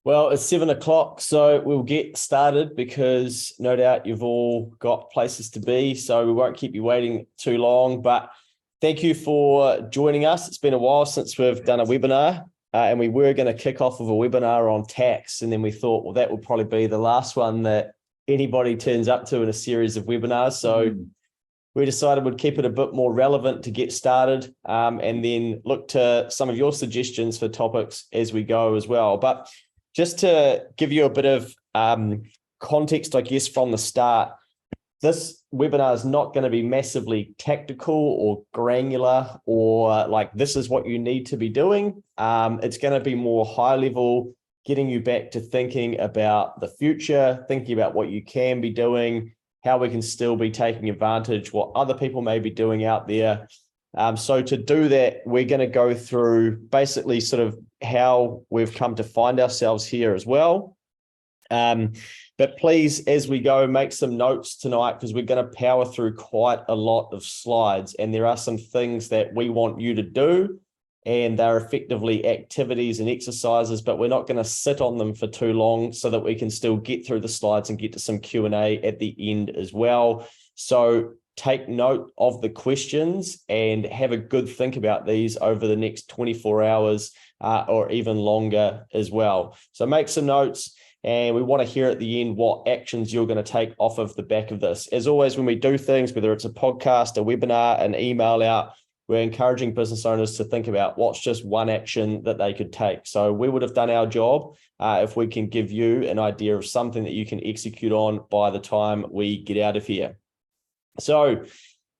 Well, it's 7 o'clock, so we'll get started because no doubt you've all got places to be, so we won't keep you waiting too long. But thank you for joining us. It's been a while since we've done a webinar, and we were going to kick off with a webinar on tax, and then we thought, well, that would probably be the last one that anybody turns up to in a series of webinars. So we decided we'd keep it a bit more relevant to get started, and then look to some of your suggestions for topics as we go as well. But just to give you a bit of context, I guess, from the start, this webinar is not going to be massively tactical or granular or like this is what you need to be doing. It's going to be more high level, getting you back to thinking about the future, thinking about what you can be doing, how we can still be taking advantage, what other people may be doing out there. So to do that, we're going to go through basically sort of how we've come to find ourselves here as well. But please, as we go, make some notes tonight because we're going to power through quite a lot of slides, and there are some things that we want you to do, and they're effectively activities and exercises, but we're not going to sit on them for too long so that we can still get through the slides and get to some Q&A at the end as well. So take note of the questions and have a good think about these over the next 24 hours or even longer as well. So make some notes, and we want to hear at the end what actions you're going to take off of the back of this. As always, when we do things, whether it's a podcast, a webinar, an email out, we're encouraging business owners to think about what's just one action that they could take. So we would have done our job if we can give you an idea of something that you can execute on by the time we get out of here. So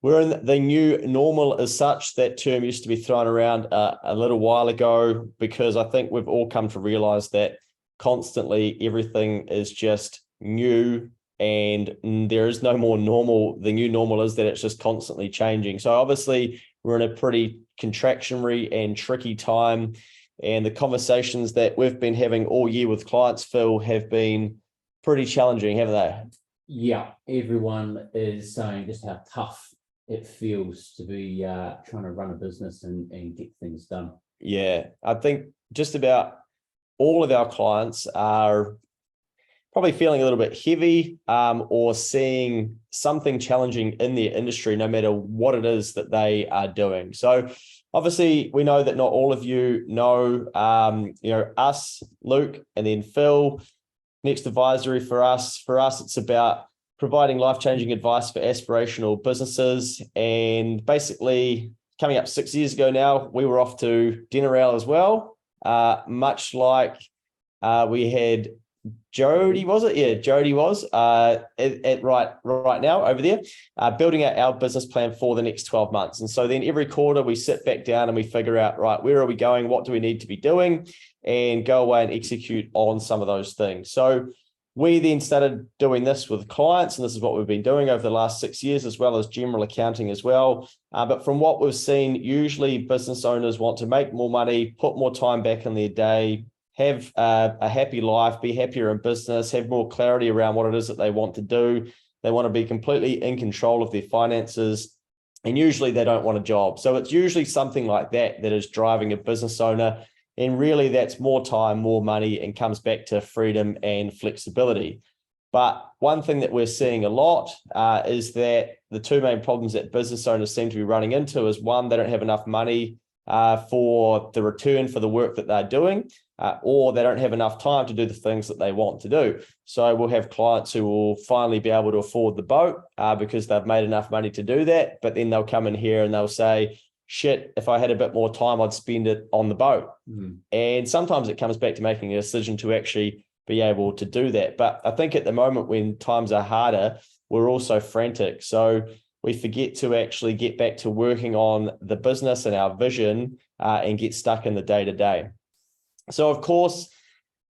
we're in the new normal as such. That term used to be thrown around a little while ago because I think we've all come to realize that constantly everything is just new and there is no more normal. The new normal is that it's just constantly changing. So obviously we're in a pretty contractionary and tricky time, and the conversations that we've been having all year with clients, Phil, have been pretty challenging, haven't they? Yeah, everyone is saying just how tough it feels to be trying to run a business and get things done. Yeah, I think just about all of our clients are probably feeling a little bit heavy or seeing something challenging in their industry, no matter what it is that they are doing. So obviously we know that not all of you know, us, Luke, and then Phil. Next advisory for us, it's about providing life-changing advice for aspirational businesses. And basically coming up 6 years ago now, we were off to dinner as well, much like we had Jody, was it? Yeah, Jody was right now over there, building out our business plan for the next 12 months. And so then every quarter we sit back down and we figure out, right, where are we going? What do we need to be doing? And go away and execute on some of those things. So we then started doing this with clients, and this is what we've been doing over the last 6 years, as well as general accounting as well. But from what we've seen, usually business owners want to make more money, put more time back in their day, have a happy life, be happier in business, have more clarity around what it is that they want to do. They want to be completely in control of their finances, and usually they don't want a job. So it's usually something like that that is driving a business owner. And really that's more time, more money, and comes back to freedom and flexibility. But one thing that we're seeing a lot is that the two main problems that business owners seem to be running into is, one, they don't have enough money for the return for the work that they're doing, or they don't have enough time to do the things that they want to do. So we'll have clients who will finally be able to afford the boat because they've made enough money to do that. But then they'll come in here and they'll say, shit, if I had a bit more time, I'd spend it on the boat. And sometimes it comes back to making a decision to actually be able to do that. But I think at the moment when times are harder, we're also frantic. So we forget to actually get back to working on the business and our vision and get stuck in the day-to-day. So of course,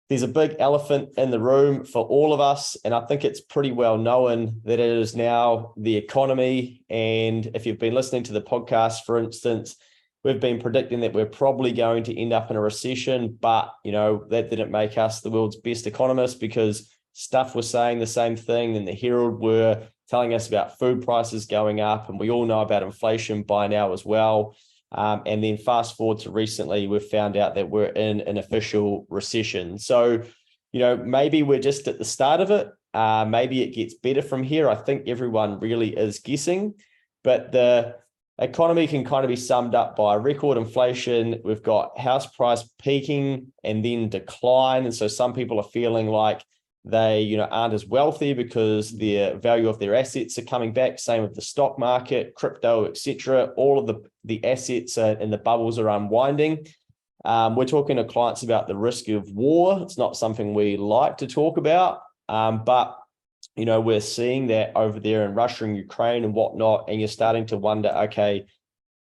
there's a big elephant in the room for all of us, and I think it's pretty well known that it is now the economy. And if you've been listening to the podcast, for instance, we've been predicting that we're probably going to end up in a recession, but that didn't make us the world's best economists because Stuff was saying the same thing, and the Herald were telling us about food prices going up, and we all know about inflation by now as well. And then fast forward to recently, we've found out that we're in an official recession. So maybe we're just at the start of it. Maybe it gets better from here. I think everyone really is guessing, but the economy can kind of be summed up by record inflation. We've got house price peaking and then decline. And so some people are feeling like they, aren't as wealthy because the value of their assets are coming back. Same with the stock market, crypto, etc. All of the assets and the bubbles are unwinding. We're talking to clients about the risk of war. It's not something we like to talk about, but we're seeing that over there in Russia and Ukraine and whatnot, and you're starting to wonder, okay,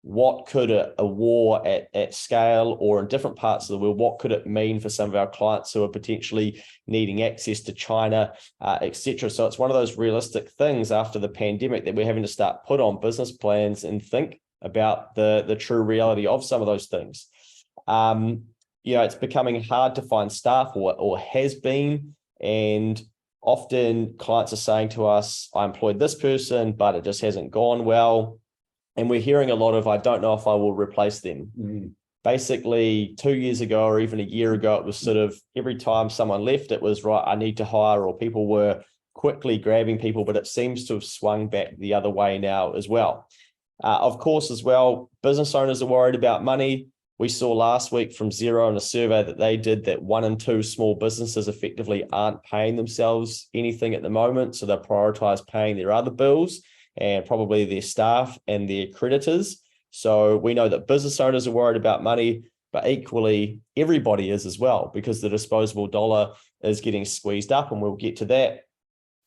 what could a war at scale or in different parts of the world, what could it mean for some of our clients who are potentially needing access to China, etc. So it's one of those realistic things after the pandemic that we're having to start put on business plans and think about the true reality of some of those things. It's becoming hard to find staff or has been, and often clients are saying to us, I employed this person, but it just hasn't gone well. And we're hearing a lot of, I don't know if I will replace them. Basically 2 years ago or even a year ago, it was sort of every time someone left, it was right, I need to hire, or people were quickly grabbing people, but it seems to have swung back the other way now as well. Of course, as well, business owners are worried about money. We saw last week from Xero in a survey that they did that 1 in 2 small businesses effectively aren't paying themselves anything at the moment. So they prioritize paying their other bills and probably their staff and their creditors. So we know that business owners are worried about money, but equally everybody is as well, because the disposable dollar is getting squeezed up, and we'll get to that.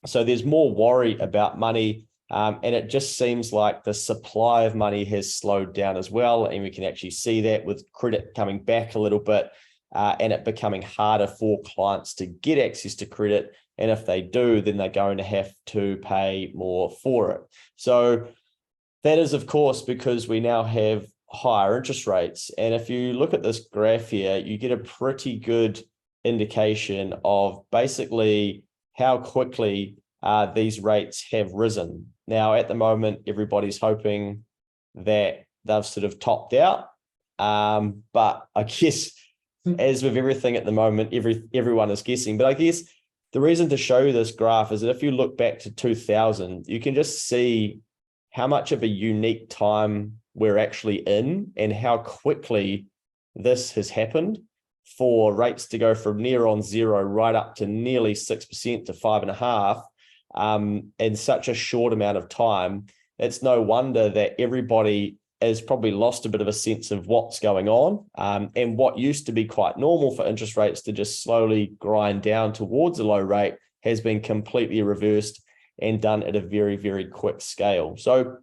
So there's more worry about money. And it just seems like the supply of money has slowed down as well. And we can actually see that with credit coming back a little bit and it becoming harder for clients to get access to credit. And if they do, then they're going to have to pay more for it. So that is, of course, because we now have higher interest rates. And if you look at this graph here, you get a pretty good indication of basically how quickly these rates have risen. Now, at the moment, everybody's hoping that they've sort of topped out. But I guess, as with everything at the moment, everyone is guessing. But I guess the reason to show you this graph is that if you look back to 2000, you can just see how much of a unique time we're actually in and how quickly this has happened for rates to go from near on zero right up to nearly 6% to 5.5%. In such a short amount of time. It's no wonder that everybody has probably lost a bit of a sense of what's going on, and what used to be quite normal for interest rates to just slowly grind down towards a low rate has been completely reversed and done at a very, very quick scale. So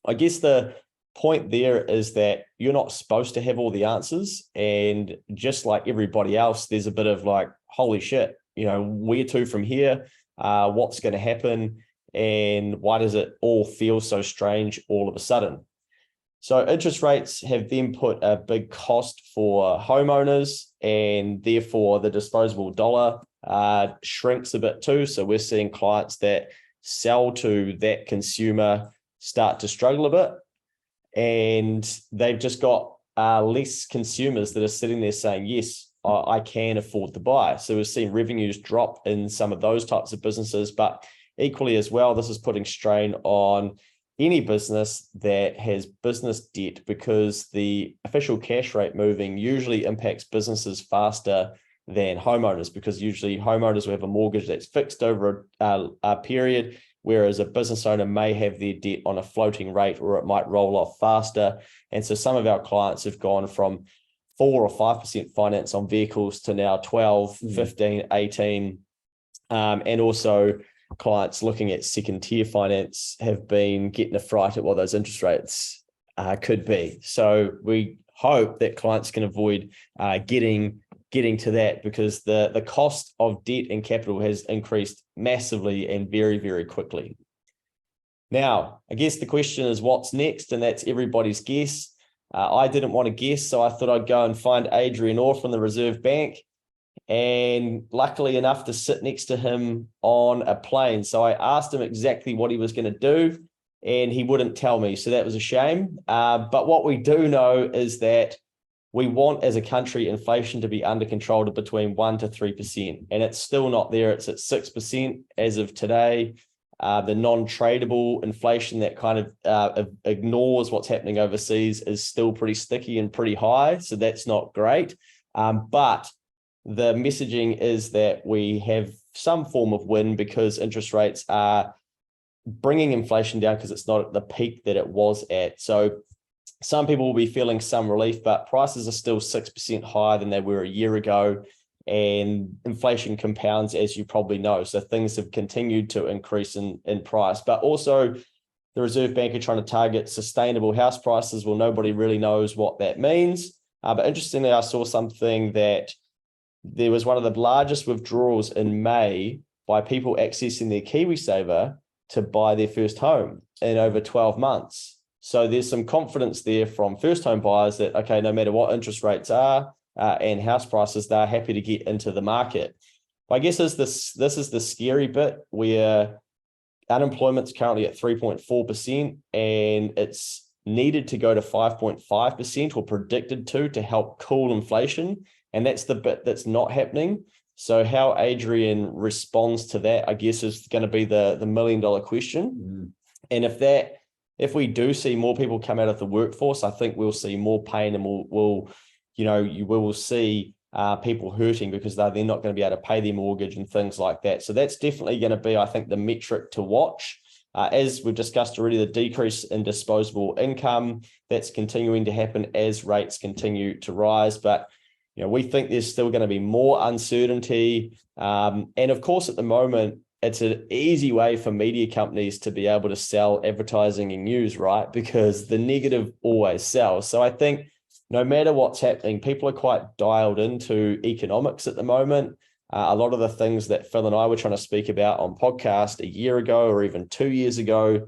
I guess the point there is that you're not supposed to have all the answers, and just like everybody else, there's a bit of like, holy shit, where to from here? What's going to happen, and why does it all feel so strange all of a sudden? So interest rates have then put a big cost for homeowners, and therefore the disposable dollar shrinks a bit too. So we're seeing clients that sell to that consumer start to struggle a bit, and they've just got less consumers that are sitting there saying, yes, I can afford to buy. So we've seen revenues drop in some of those types of businesses, but equally as well, this is putting strain on any business that has business debt, because the official cash rate moving usually impacts businesses faster than homeowners, because usually homeowners will have a mortgage that's fixed over a period, whereas a business owner may have their debt on a floating rate, or it might roll off faster. And so some of our clients have gone from 4 or 5% finance on vehicles to now 12, 15, 18. And also clients looking at second tier finance have been getting a fright at what those interest rates could be. So we hope that clients can avoid getting to that, because the cost of debt and capital has increased massively and very, very quickly. Now, I guess the question is what's next, and that's everybody's guess. I didn't want to guess, so I thought I'd go and find Adrian Orr from the Reserve Bank, and luckily enough to sit next to him on a plane. So I asked him exactly what he was going to do, and he wouldn't tell me. So that was a shame. But what we do know is that we want as a country inflation to be under control to between 1 to 3%, and it's still not there. It's at 6% as of today. The non-tradable inflation that kind of ignores what's happening overseas is still pretty sticky and pretty high, so that's not great. But the messaging is that we have some form of win because interest rates are bringing inflation down because it's not at the peak that it was at. So some people will be feeling some relief, but prices are still 6% higher than they were a year ago, and inflation compounds, as you probably know. So things have continued to increase in price, but also the Reserve Bank are trying to target sustainable house prices. Well, nobody really knows what that means. But interestingly, I saw something that there was one of the largest withdrawals in May by people accessing their KiwiSaver to buy their first home in over 12 months. So there's some confidence there from first home buyers that, okay, no matter what interest rates are and house prices, they're happy to get into the market. I guess this is the scary bit, where unemployment's currently at 3.4%, and it's needed to go to 5.5% or predicted to help cool inflation. And that's the bit that's not happening. So how Adrian responds to that, I guess, is going to be the $1 million question. And if we do see more people come out of the workforce, I think we'll see more pain, and you will see people hurting because they're not going to be able to pay their mortgage and things like that. So that's definitely going to be, I think, the metric to watch. As we've discussed already, the decrease in disposable income, that's continuing to happen as rates continue to rise. But we think there's still going to be more uncertainty. And of course, at the moment, it's an easy way for media companies to be able to sell advertising and news, right? Because the negative always sells. So I think no matter what's happening, people are quite dialed into economics at the moment. A lot of the things that Phil and I were trying to speak about on podcast a year ago or even 2 years ago,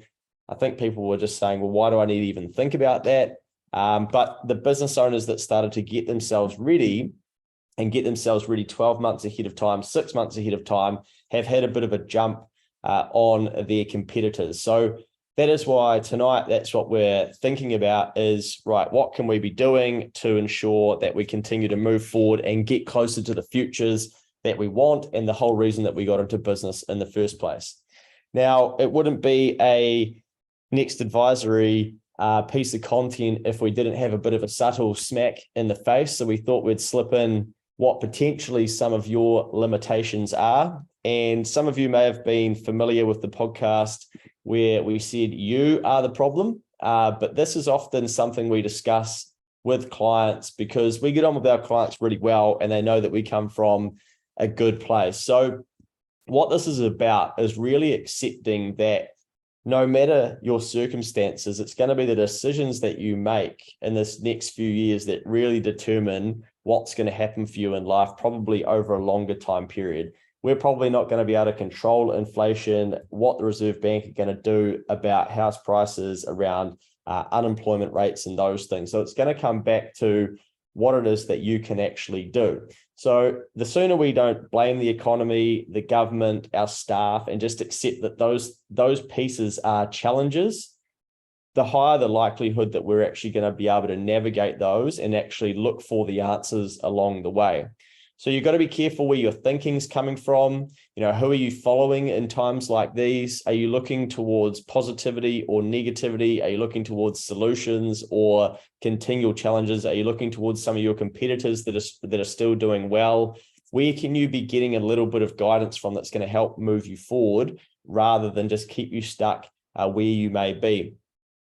I think people were just saying, well, why do I need to even think about that? But the business owners that started to get themselves ready 12 months ahead of time, 6 months ahead of time, have had a bit of a jump on their competitors. So that is why tonight, that's what we're thinking about is, right, what can we be doing to ensure that we continue to move forward and get closer to the futures that we want, and the whole reason that we got into business in the first place. Now, it wouldn't be a Next Advisory piece of content if we didn't have a bit of a subtle smack in the face. So we thought we'd slip in what potentially some of your limitations are. And some of you may have been familiar with the podcast where we said you are the problem, but this is often something we discuss with clients because we get on with our clients really well and they know that we come from a good place. So what this is about is really accepting that no matter your circumstances, it's going to be the decisions that you make in this next few years that really determine what's going to happen for you in life, probably over a longer time period. We're probably not going to be able to control inflation, what the Reserve Bank are going to do about house prices, around unemployment rates and those things. So it's going to come back to what it is that you can actually do. So the sooner we don't blame the economy, the government, our staff, and just accept that those pieces are challenges, the higher the likelihood that we're actually going to be able to navigate those and actually look for the answers along the way. So you've got to be careful where your thinking's coming from. Who are you following in times like these? Are you looking towards positivity or negativity? Are you looking towards solutions or continual challenges? Are you looking towards some of your competitors that are still doing well? Where can you be getting a little bit of guidance from that's going to help move you forward rather than just keep you stuck where you may be?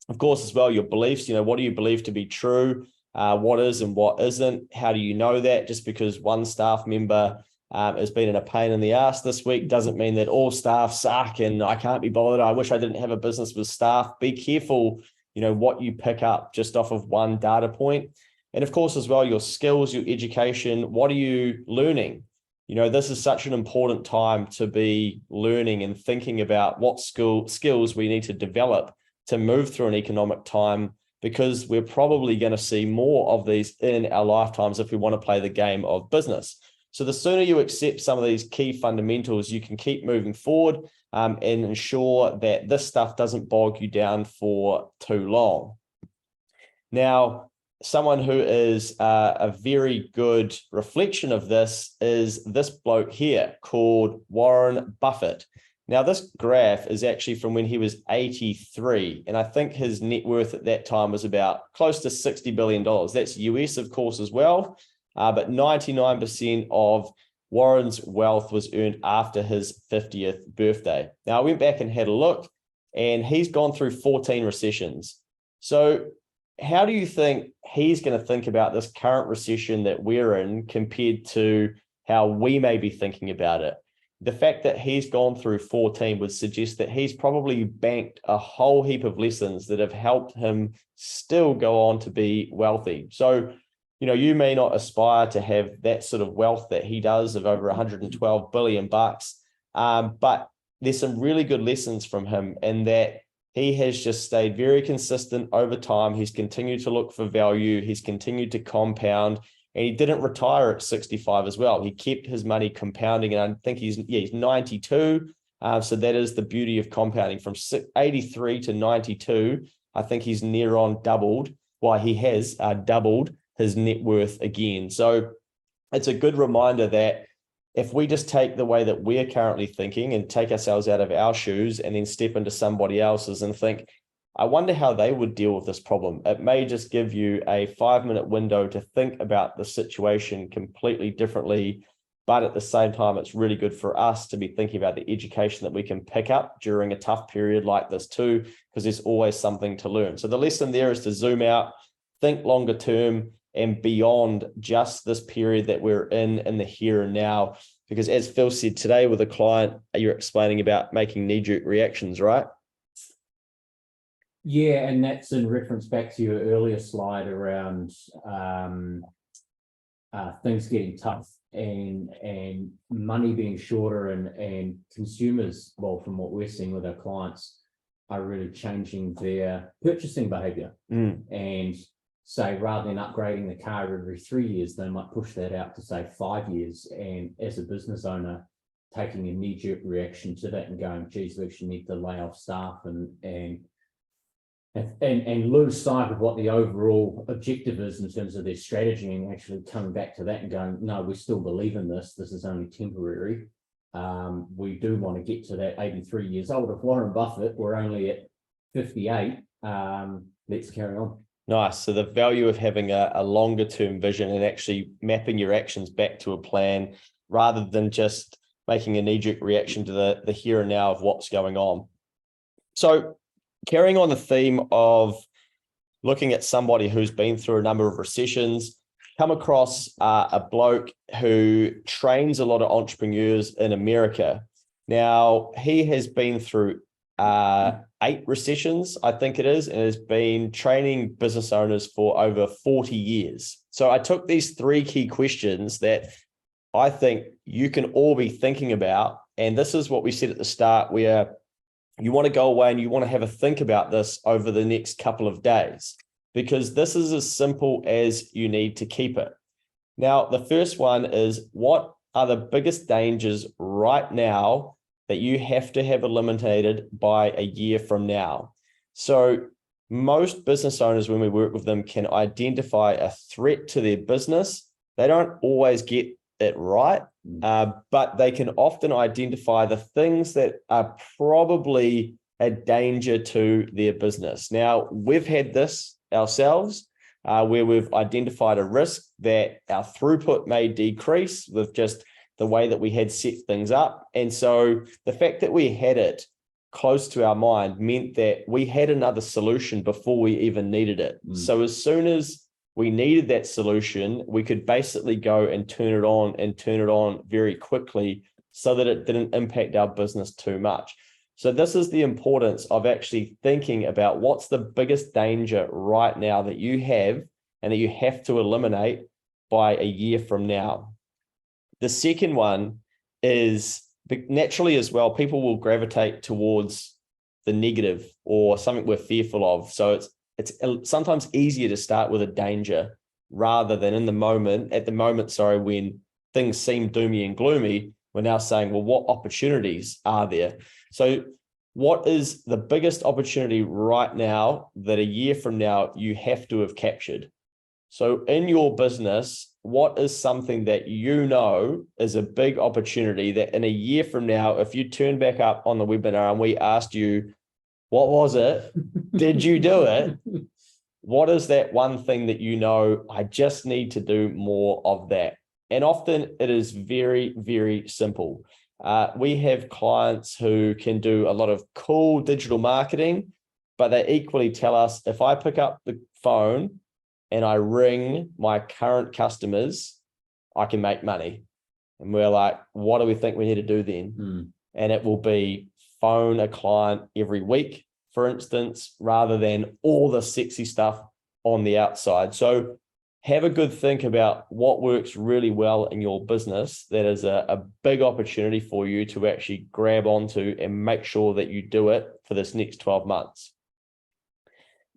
Of course, as well, your beliefs, what do you believe to be true? What is and what isn't? How do you know that? Just because one staff member has been in a pain in the ass this week doesn't mean that all staff suck and I can't be bothered. I wish I didn't have a business with staff. Be careful, what you pick up just off of one data point. And of course, as well, your skills, your education, what are you learning? This is such an important time to be learning and thinking about what skills we need to develop to move through an economic time, because we're probably going to see more of these in our lifetimes if we want to play the game of business. So the sooner you accept some of these key fundamentals, you can keep moving forward and ensure that this stuff doesn't bog you down for too long. Now, someone who is a very good reflection of this is this bloke here called Warren Buffett. Now, this graph is actually from when he was 83, and I think his net worth at that time was about close to $60 billion. That's US, of course, as well, but 99% of Warren's wealth was earned after his 50th birthday. Now, I went back and had a look, and he's gone through 14 recessions. So how do you think he's going to think about this current recession that we're in compared to how we may be thinking about it? The fact that he's gone through 14 would suggest that he's probably banked a whole heap of lessons that have helped him still go on to be wealthy. So, you may not aspire to have that sort of wealth that he does of over 112 billion bucks, but there's some really good lessons from him in that he has just stayed very consistent over time. He's continued to look for value. He's continued to compound, and he didn't retire at 65 as well. He kept his money compounding, and I think he's 92. So that is the beauty of compounding. From 83 to 92, I think he's near on doubled. Well, he has doubled his net worth again. So it's a good reminder that if we just take the way that we're currently thinking and take ourselves out of our shoes and then step into somebody else's and think, I wonder how they would deal with this problem. It may just give you a 5-minute window to think about the situation completely differently. But at the same time, it's really good for us to be thinking about the education that we can pick up during a tough period like this too, because there's always something to learn. So the lesson there is to zoom out, think longer term, and beyond just this period that we're in the here and now. Because as Phil said today with a client, you're explaining about making knee-jerk reactions, right? Yeah, and that's in reference back to your earlier slide around things getting tough and money being shorter and consumers, well, from what we're seeing with our clients, are really changing their purchasing behavior. And say rather than upgrading the car every 3 years, they might push that out to say 5 years. And as a business owner, taking a knee-jerk reaction to that and going, geez, we actually need to lay off staff and lose sight of what the overall objective is in terms of their strategy, and actually coming back to that and going, no, we still believe in this. This is only temporary. We do want to get to that 83 years old. If Warren Buffett, we're only at 58. Let's carry on. Nice. So the value of having a longer term vision and actually mapping your actions back to a plan rather than just making a knee-jerk reaction to the here and now of what's going on. So carrying on the theme of looking at somebody who's been through a number of recessions, come across a bloke who trains a lot of entrepreneurs in America. Now, he has been through 8 recessions, I think it is, and has been training business owners for over 40 years. So I took these 3 key questions that I think you can all be thinking about. And this is what we said at the start, where you want to go away and you want to have a think about this over the next couple of days, because this is as simple as you need to keep it. Now, the first one is, what are the biggest dangers right now that you have to have eliminated by a year from now? So most business owners, when we work with them, can identify a threat to their business. They don't always get it right, but they can often identify the things that are probably a danger to their business. Now, we've had this ourselves, where we've identified a risk that our throughput may decrease with just the way that we had set things up. And so the fact that we had it close to our mind meant that we had another solution before we even needed it. So as soon as we needed that solution, we could basically go and turn it on very quickly so that it didn't impact our business too much. So this is the importance of actually thinking about what's the biggest danger right now that you have and that you have to eliminate by a year from now. The second one is, naturally as well, people will gravitate towards the negative or something we're fearful of. So it's sometimes easier to start with a danger rather than at the moment, when things seem doomy and gloomy, we're now saying, well, what opportunities are there? So what is the biggest opportunity right now that a year from now you have to have captured? So in your business, what is something that you know is a big opportunity that in a year from now, if you turn back up on the webinar and we asked you, what was it? Did you do it? What is that one thing that you know, I just need to do more of that? And often it is very, very simple. We have clients who can do a lot of cool digital marketing, but they equally tell us, if I pick up the phone and I ring my current customers, I can make money. And we're like, what do we think we need to do then? And it will be phone a client every week, for instance, rather than all the sexy stuff on the outside. So have a good think about what works really well in your business. That is a big opportunity for you to actually grab onto and make sure that you do it for this next 12 months.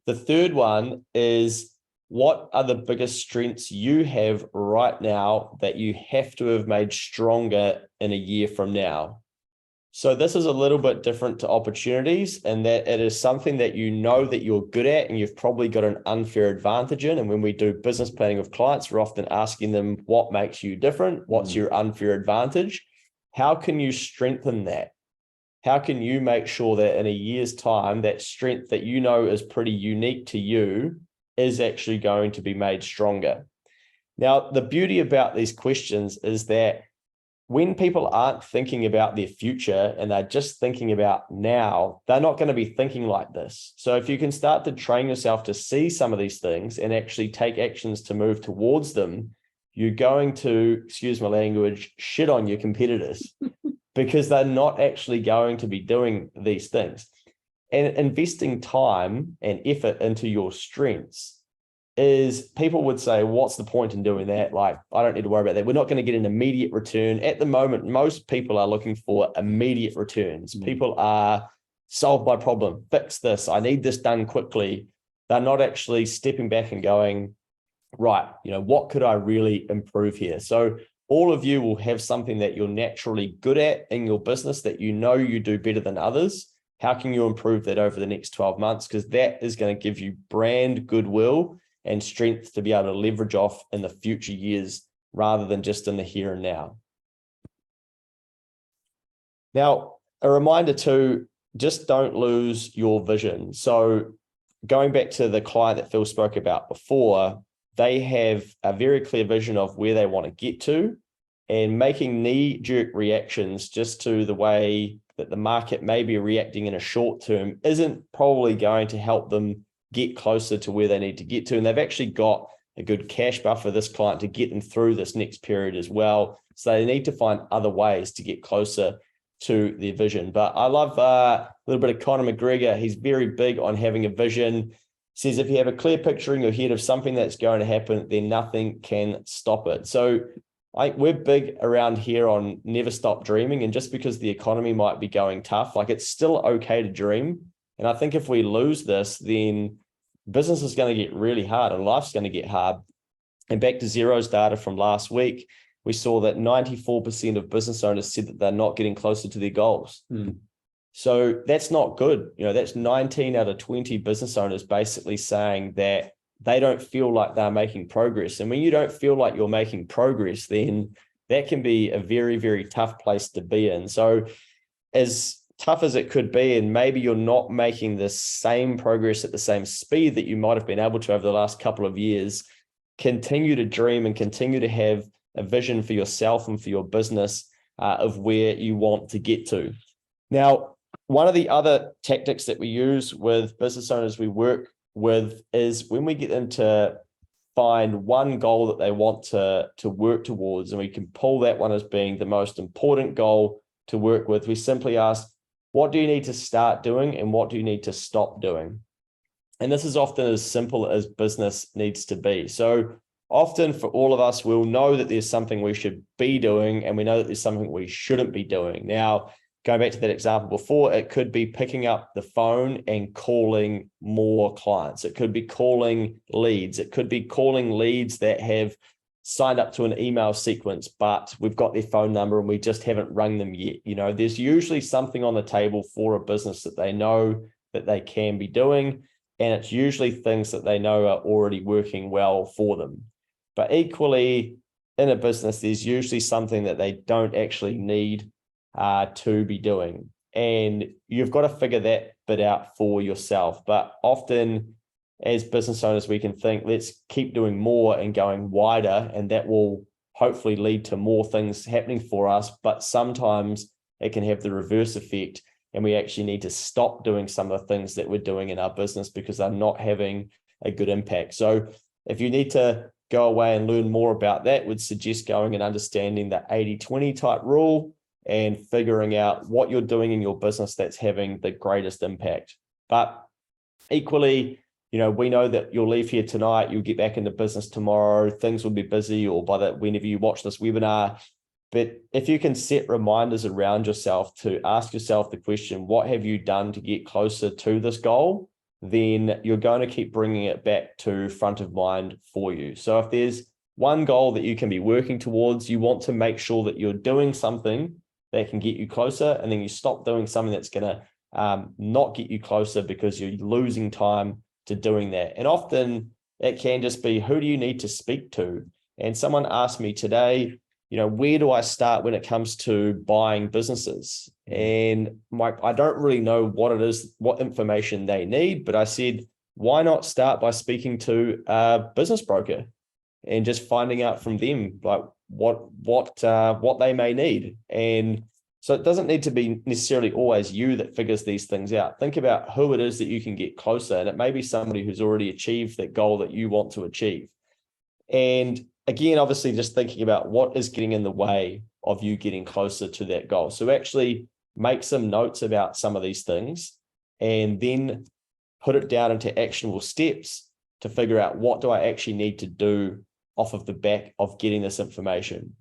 The third one is, what are the biggest strengths you have right now that you have to have made stronger in a year from now? So this is a little bit different to opportunities, in that it is something that you know that you're good at and you've probably got an unfair advantage in. And when we do business planning with clients, we're often asking them, what makes you different? What's your unfair advantage? How can you strengthen that? How can you make sure that in a year's time, that strength that you know is pretty unique to you is actually going to be made stronger? Now, the beauty about these questions is that when people aren't thinking about their future and they're just thinking about now, they're not going to be thinking like this. So if you can start to train yourself to see some of these things and actually take actions to move towards them, you're going to, excuse my language, shit on your competitors because they're not actually going to be doing these things. And investing time and effort into your strengths is, people would say, what's the point in doing that? Like, I don't need to worry about that. We're not going to get an immediate return. At the moment, most people are looking for immediate returns. People are, solve my problem, fix this, I need this done quickly. They're not actually stepping back and going, right, what could I really improve here? So all of you will have something that you're naturally good at in your business that you know you do better than others. How can you improve that over the next 12 months? Because that is going to give you brand goodwill and strength to be able to leverage off in the future years rather than just in the here and now. Now, a reminder too, just don't lose your vision. So going back to the client that Phil spoke about before, they have a very clear vision of where they want to get to, and making knee-jerk reactions just to the way that the market may be reacting in a short term isn't probably going to help them get closer to where they need to get to. And they've actually got a good cash buffer, this client, to get them through this next period as well. So they need to find other ways to get closer to their vision. But I love a little bit of Conor McGregor. He's very big on having a vision. Says if you have a clear picture in your head of something that's going to happen, then nothing can stop it. So we're big around here on never stop dreaming. And just because the economy might be going tough, like, it's still okay to dream. And I think if we lose this, then business is going to get really hard and life's going to get hard. And back to Xero's data from last week, we saw that 94% of business owners said that they're not getting closer to their goals. So that's not good. That's 19 out of 20 business owners basically saying that they don't feel like they're making progress. And when you don't feel like you're making progress, then that can be a very, very tough place to be in. So as tough as it could be, and maybe you're not making the same progress at the same speed that you might have been able to over the last couple of years, continue to dream and continue to have a vision for yourself and for your business of where you want to get to. Now, one of the other tactics that we use with business owners we work with is when we get them to find one goal that they want to work towards, and we can pull that one as being the most important goal to work with, we simply ask, what do you need to start doing and what do you need to stop doing? And this is often as simple as business needs to be. So often for all of us, we'll know that there's something we should be doing and we know that there's something we shouldn't be doing. Now, going back to that example before, it could be picking up the phone and calling more clients. It could be calling leads. It could be calling leads that have signed up to an email sequence, but we've got their phone number and we just haven't rung them yet. There's usually something on the table for a business that they know that they can be doing. and it's usually things that they know are already working well for them. But equally, in a business, there's usually something that they don't actually need to be doing. And you've got to figure that bit out for yourself. But often, as business owners, we can think, let's keep doing more and going wider, and that will hopefully lead to more things happening for us. But sometimes it can have the reverse effect, and we actually need to stop doing some of the things that we're doing in our business because they're not having a good impact. So if you need to go away and learn more about that, would suggest going and understanding the 80-20 type rule and figuring out what you're doing in your business that's having the greatest impact. But equally, we know that you'll leave here tonight, you'll get back into business tomorrow, things will be busy, or by that, whenever you watch this webinar. But if you can set reminders around yourself to ask yourself the question, what have you done to get closer to this goal? Then you're going to keep bringing it back to front of mind for you. So if there's one goal that you can be working towards, you want to make sure that you're doing something that can get you closer, and then you stop doing something that's going to not get you closer because you're losing time to doing that. And often it can just be, who do you need to speak to? And someone asked me today, where do I start when it comes to buying businesses? And I don't really know what it is, what information they need, but I said, why not start by speaking to a business broker and just finding out from them like what they may need. And so it doesn't need to be necessarily always you that figures these things out. Think about who it is that you can get closer, and it may be somebody who's already achieved that goal that you want to achieve. And again, obviously just thinking about what is getting in the way of you getting closer to that goal. So actually make some notes about some of these things and then put it down into actionable steps to figure out, what do I actually need to do off of the back of getting this information.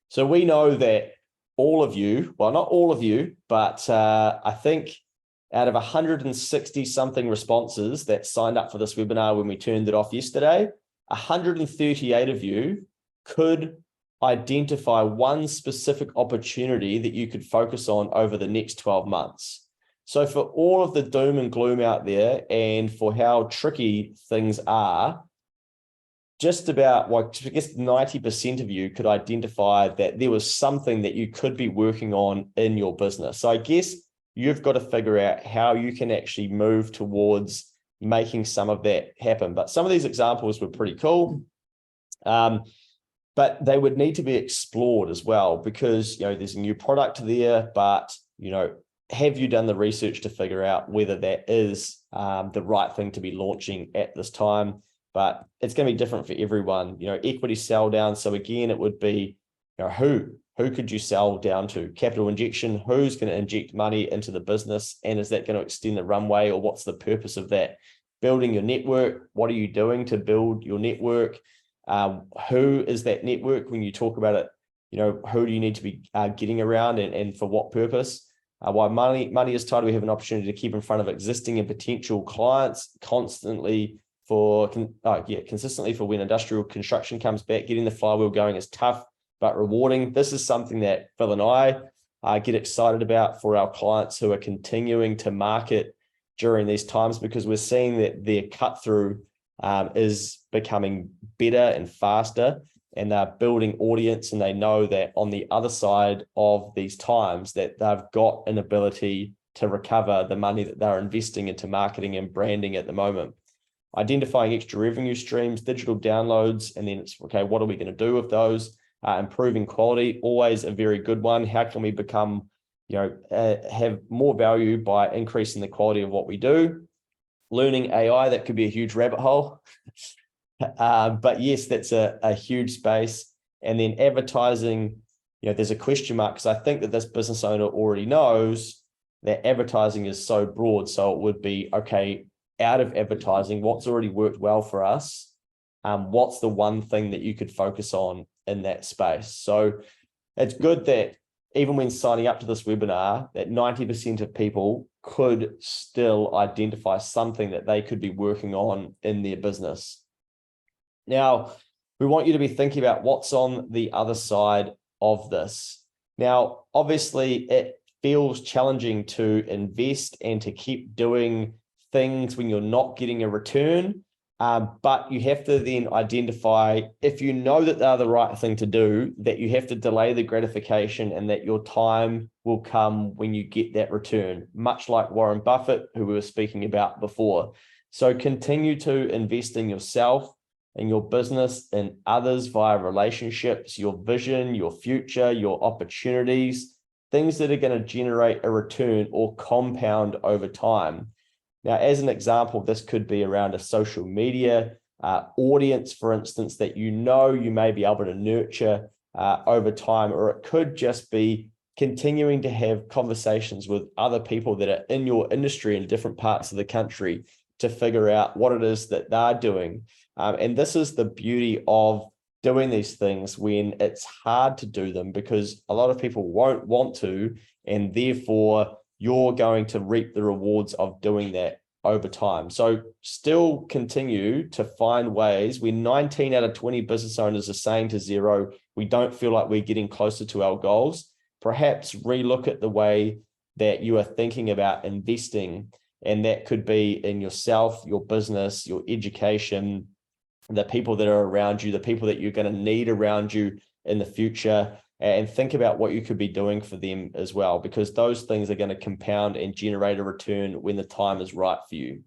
So we know that all of you, well, not all of you, but I think out of 160 something responses that signed up for this webinar when we turned it off yesterday, 138 of you could identify one specific opportunity that you could focus on over the next 12 months. So for all of the doom and gloom out there and for how tricky things are, just about, I guess 90% of you could identify that there was something that you could be working on in your business. So I guess you've got to figure out how you can actually move towards making some of that happen. But some of these examples were pretty cool. But they would need to be explored as well, because there's a new product there, but have you done the research to figure out whether that is the right thing to be launching at this time? But it's going to be different for everyone. Equity sell down. So again, it would be, who could you sell down to? Capital injection, who's going to inject money into the business? And is that going to extend the runway, or what's the purpose of that? Building your network. What are you doing to build your network? Who is that network when you talk about it? Who do you need to be getting around, and for what purpose? While money is tight, we have an opportunity to keep in front of existing and potential clients consistently for when industrial construction comes back. Getting the flywheel going is tough but rewarding. This is something that Phil and I get excited about for our clients who are continuing to market during these times, because we're seeing that their cut through is becoming better and faster, and they're building audience, and they know that on the other side of these times that they've got an ability to recover the money that they're investing into marketing and branding at the moment. Identifying extra revenue streams, digital downloads, and then it's, okay, what are we going to do with those? Improving quality, always a very good one. How can we become, have more value by increasing the quality of what we do? Learning AI, that could be a huge rabbit hole. But yes, that's a huge space. And then advertising, there's a question mark, because I think that this business owner already knows that advertising is so broad. So it would be, okay, out of advertising, what's already worked well for us? What's the one thing that you could focus on in that space? So it's good that even when signing up to this webinar, that 90% of people could still identify something that they could be working on in their business. Now, we want you to be thinking about what's on the other side of this. Now, obviously, it feels challenging to invest and to keep doing things when you're not getting a return. But you have to then identify, if you know that they're the right thing to do, that you have to delay the gratification and that your time will come when you get that return, much like Warren Buffett, who we were speaking about before. So continue to invest in yourself, in your business, in others via relationships, your vision, your future, your opportunities, things that are going to generate a return or compound over time. Now, as an example, this could be around a social media audience, for instance, that you may be able to nurture over time, or it could just be continuing to have conversations with other people that are in your industry in different parts of the country to figure out what it is that they're doing. And this is the beauty of doing these things when it's hard to do them, because a lot of people won't want to, and therefore you're going to reap the rewards of doing that over time. So still continue to find ways. When 19 out of 20 business owners are saying to zero, we don't feel like we're getting closer to our goals, perhaps relook at the way that you are thinking about investing. And that could be in yourself, your business, your education, the people that are around you, the people that you're going to need around you in the future, and think about what you could be doing for them as well, because those things are going to compound and generate a return when the time is right for you.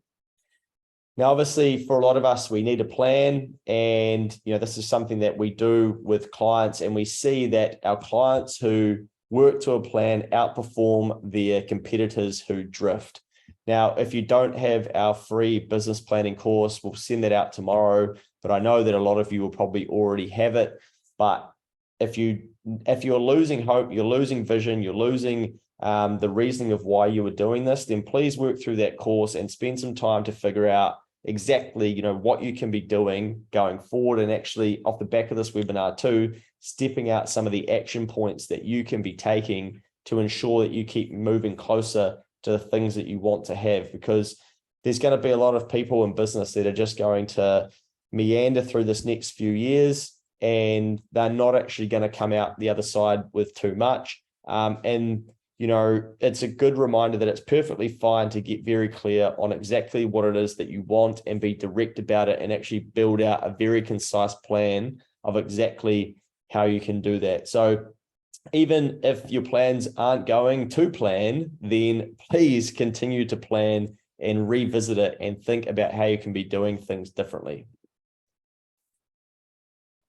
Now, obviously, for a lot of us, we need a plan, and this is something that we do with clients, and we see that our clients who work to a plan outperform their competitors who drift. Now, if you don't have our free business planning course, we'll send that out tomorrow, but I know that a lot of you will probably already have it. But if you're losing hope, you're losing vision, you're losing the reasoning of why you were doing this, then please work through that course and spend some time to figure out exactly what you can be doing going forward, and actually off the back of this webinar too, stepping out some of the action points that you can be taking to ensure that you keep moving closer to the things that you want to have, because there's going to be a lot of people in business that are just going to meander through this next few years, and they're not actually going to come out the other side with too much. It's a good reminder that it's perfectly fine to get very clear on exactly what it is that you want and be direct about it, and actually build out a very concise plan of exactly how you can do that. So even if your plans aren't going to plan, then please continue to plan and revisit it and think about how you can be doing things differently.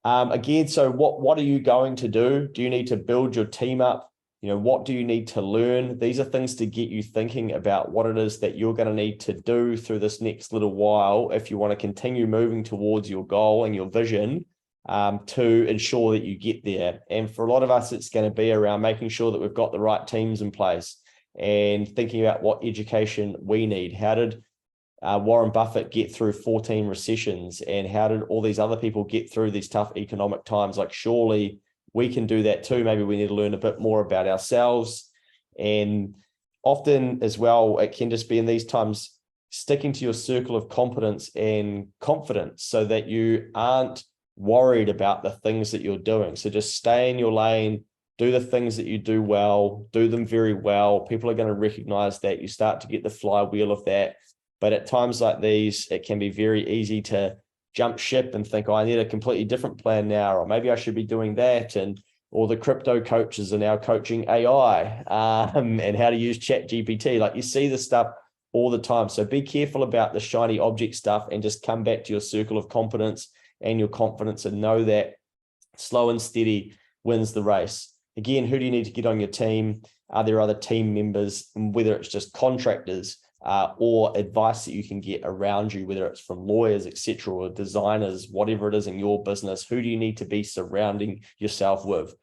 Again, so what are you going to do? Do you need to build your team up? What do you need to learn? These are things to get you thinking about what it is that you're going to need to do through this next little while if you want to continue moving towards your goal and your vision, to ensure that you get there. And for a lot of us, it's going to be around making sure that we've got the right teams in place and thinking about what education we need. How did Warren Buffett get through 14 recessions, and how did all these other people get through these tough economic times? Like, surely we can do that too. Maybe we need to learn a bit more about ourselves. And often as well, it can just be in these times sticking to your circle of competence and confidence so that you aren't worried about the things that you're doing. So just stay in your lane, do the things that you do well, do them very well. People are going to recognize that. You start to get the flywheel of that. But at times like these, it can be very easy to jump ship and think, oh, I need a completely different plan now, or maybe I should be doing that. And all the crypto coaches are now coaching AI and how to use ChatGPT. Like, you see this stuff all the time. So be careful about the shiny object stuff and just come back to your circle of competence and your confidence, and know that slow and steady wins the race. Again, who do you need to get on your team? Are there other team members, whether it's just contractors or advice that you can get around you, whether it's from lawyers, etc., or designers, whatever it is in your business? Who do you need to be surrounding yourself with?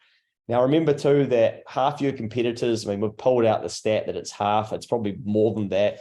Now, remember too that half your competitors, we've pulled out the stat that it's half, it's probably more than that,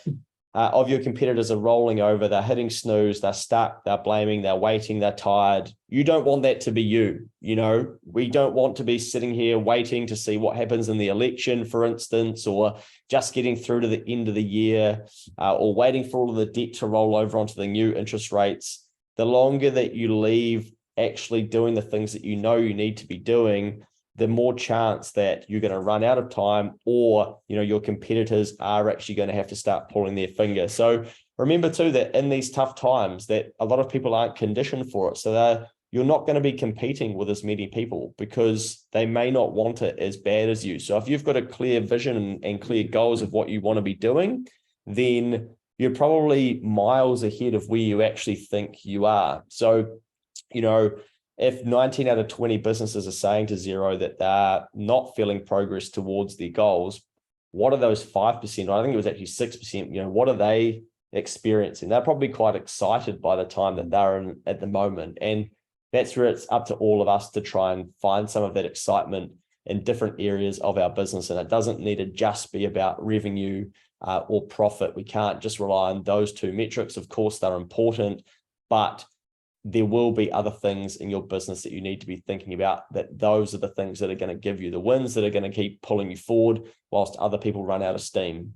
of your competitors are rolling over, they're hitting snooze, they're stuck, they're blaming, they're waiting, they're tired. You don't want that to be you. We don't want to be sitting here waiting to see what happens in the election, for instance, or just getting through to the end of the year, or waiting for all of the debt to roll over onto the new interest rates. The longer that you leave actually doing the things that you need to be doing, the more chance that you're going to run out of time, or your competitors are actually going to have to start pulling their finger. So remember too that in these tough times that a lot of people aren't conditioned for it. So you're not going to be competing with as many people because they may not want it as bad as you. So if you've got a clear vision and clear goals of what you want to be doing, then you're probably miles ahead of where you actually think you are. So, if 19 out of 20 businesses are saying to Xero that they're not feeling progress towards their goals, what are those 5%? I think it was actually 6%. What are they experiencing? They're probably quite excited by the time that they're in at the moment. And that's where it's up to all of us to try and find some of that excitement in different areas of our business. And it doesn't need to just be about revenue or profit. We can't just rely on those two metrics. Of course, they're important, but there will be other things in your business that you need to be thinking about, that those are the things that are going to give you the wins, that are going to keep pulling you forward whilst other people run out of steam.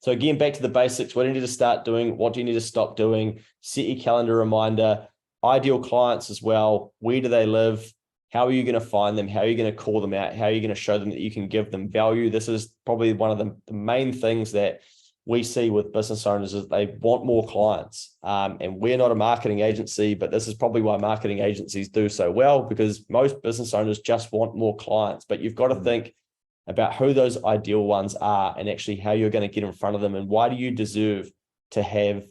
So again, back to the basics. What do you need to start doing? What do you need to stop doing? Set your calendar reminder. Ideal clients as well. Where do they live? How are you going to find them? How are you going to call them out? How are you going to show them that you can give them value? This is probably one of the main things that we see with business owners is they want more clients. And we're not a marketing agency, but this is probably why marketing agencies do so well, because most business owners just want more clients. But you've got to think about who those ideal ones are and actually how you're going to get in front of them and why do you deserve to have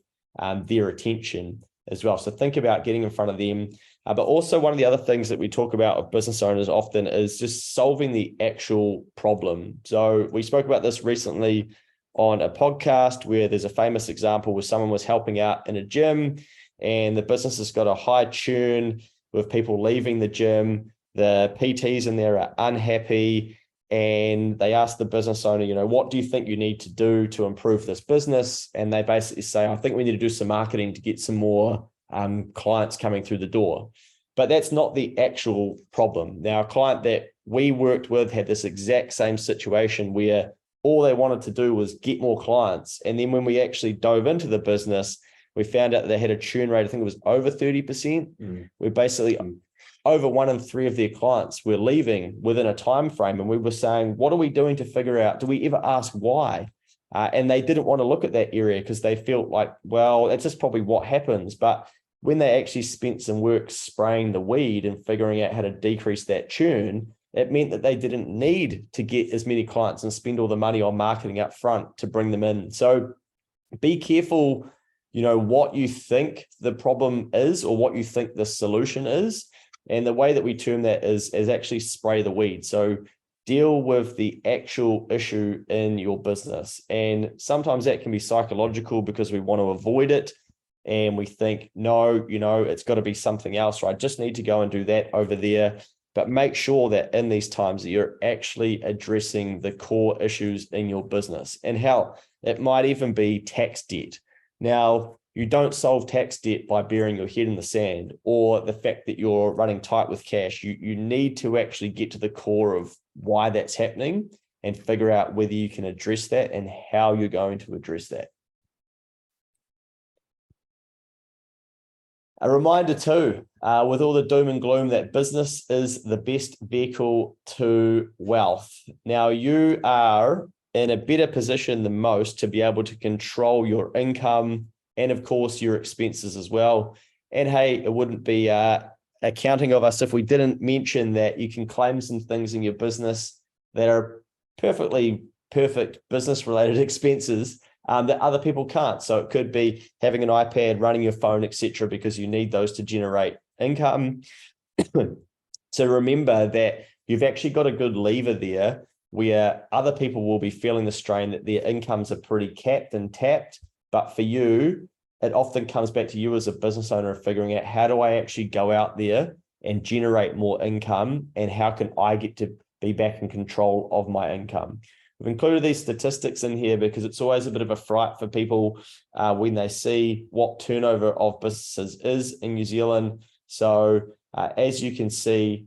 their attention as well. So think about getting in front of them. But also one of the other things that we talk about with business owners often is just solving the actual problem. So we spoke about this recently on a podcast where there's a famous example where someone was helping out in a gym and the business has got a high churn with people leaving the gym. The PTs in there are unhappy and they ask the business owner, what do you think you need to do to improve this business? And they basically say, I think we need to do some marketing to get some more clients coming through the door. But that's not the actual problem. Now, a client that we worked with had this exact same situation where all they wanted to do was get more clients. And then when we actually dove into the business, we found out that they had a churn rate, I think it was over 30%. We're basically over 1 in 3 of their clients were leaving within a time frame. And we were saying, what are we doing to figure out? Do we ever ask why? And they didn't want to look at that area because they felt like, well, that's just probably what happens. But when they actually spent some work spraying the weed and figuring out how to decrease that churn, it meant that they didn't need to get as many clients and spend all the money on marketing up front to bring them in. So be careful, what you think the problem is or what you think the solution is. And the way that we term that is actually spray the weed. So deal with the actual issue in your business. And sometimes that can be psychological because we want to avoid it. And we think, no, it's got to be something else, right? I just need to go and do that over there. But make sure that in these times that you're actually addressing the core issues in your business. And hell, it might even be tax debt. Now, you don't solve tax debt by burying your head in the sand or the fact that you're running tight with cash. You need to actually get to the core of why that's happening and figure out whether you can address that and how you're going to address that. A reminder too, with all the doom and gloom, that business is the best vehicle to wealth. Now, you are in a better position than most to be able to control your income and, of course, your expenses as well. And hey, it wouldn't be accounting of us if we didn't mention that you can claim some things in your business that are perfect business-related expenses that other people can't. So it could be having an iPad, running your phone, etc., because you need those to generate income. So remember that you've actually got a good lever there where other people will be feeling the strain that their incomes are pretty capped and tapped. But for you, it often comes back to you as a business owner of figuring out, how do I actually go out there and generate more income? And how can I get to be back in control of my income? We've included these statistics in here because it's always a bit of a fright for people when they see what turnover of businesses is in New Zealand. So as you can see,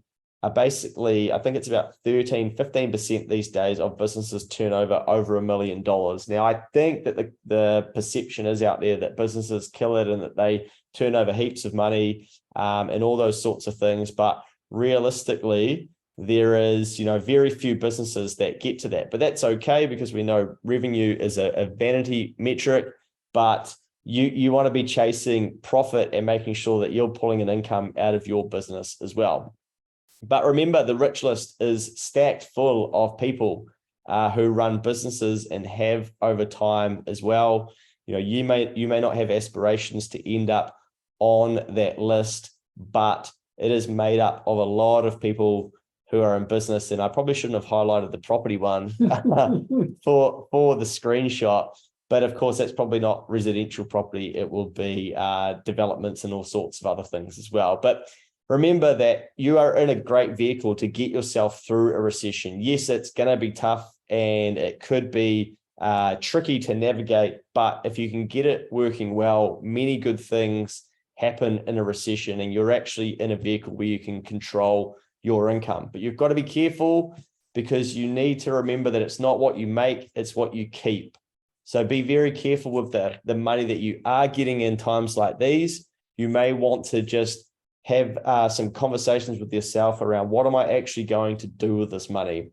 basically, I think it's about 15% these days of businesses turn over $1 million. Now, I think that the perception is out there that businesses kill it and that they turn over heaps of money and all those sorts of things. But realistically, there is, very few businesses that get to that. But that's okay because we know revenue is a vanity metric. but you want to be chasing profit and making sure that you're pulling an income out of your business as well. But remember, the rich list is stacked full of people who run businesses and have over time as well. You may not have aspirations to end up on that list, but it is made up of a lot of people who are in business. And I probably shouldn't have highlighted the property one for the screenshot. But of course, that's probably not residential property. It will be developments and all sorts of other things as well. But remember that you are in a great vehicle to get yourself through a recession. Yes, it's going to be tough and it could be tricky to navigate, but if you can get it working well, many good things happen in a recession, and you're actually in a vehicle where you can control your income. But you've got to be careful, because you need to remember that it's not what you make, it's what you keep. So be very careful with the money that you are getting in times like these. You may want to just have some conversations with yourself around, what am I actually going to do with this money?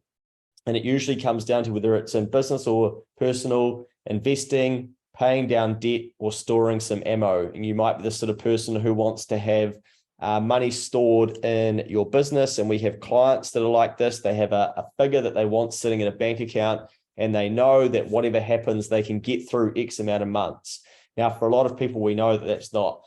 And it usually comes down to whether it's in business or personal, investing, paying down debt, or storing some ammo. And you might be the sort of person who wants to have money stored in your business. And we have clients that are like this. They have a figure that they want sitting in a bank account, and they know that whatever happens, they can get through X amount of months. Now, for a lot of people, we know that that's not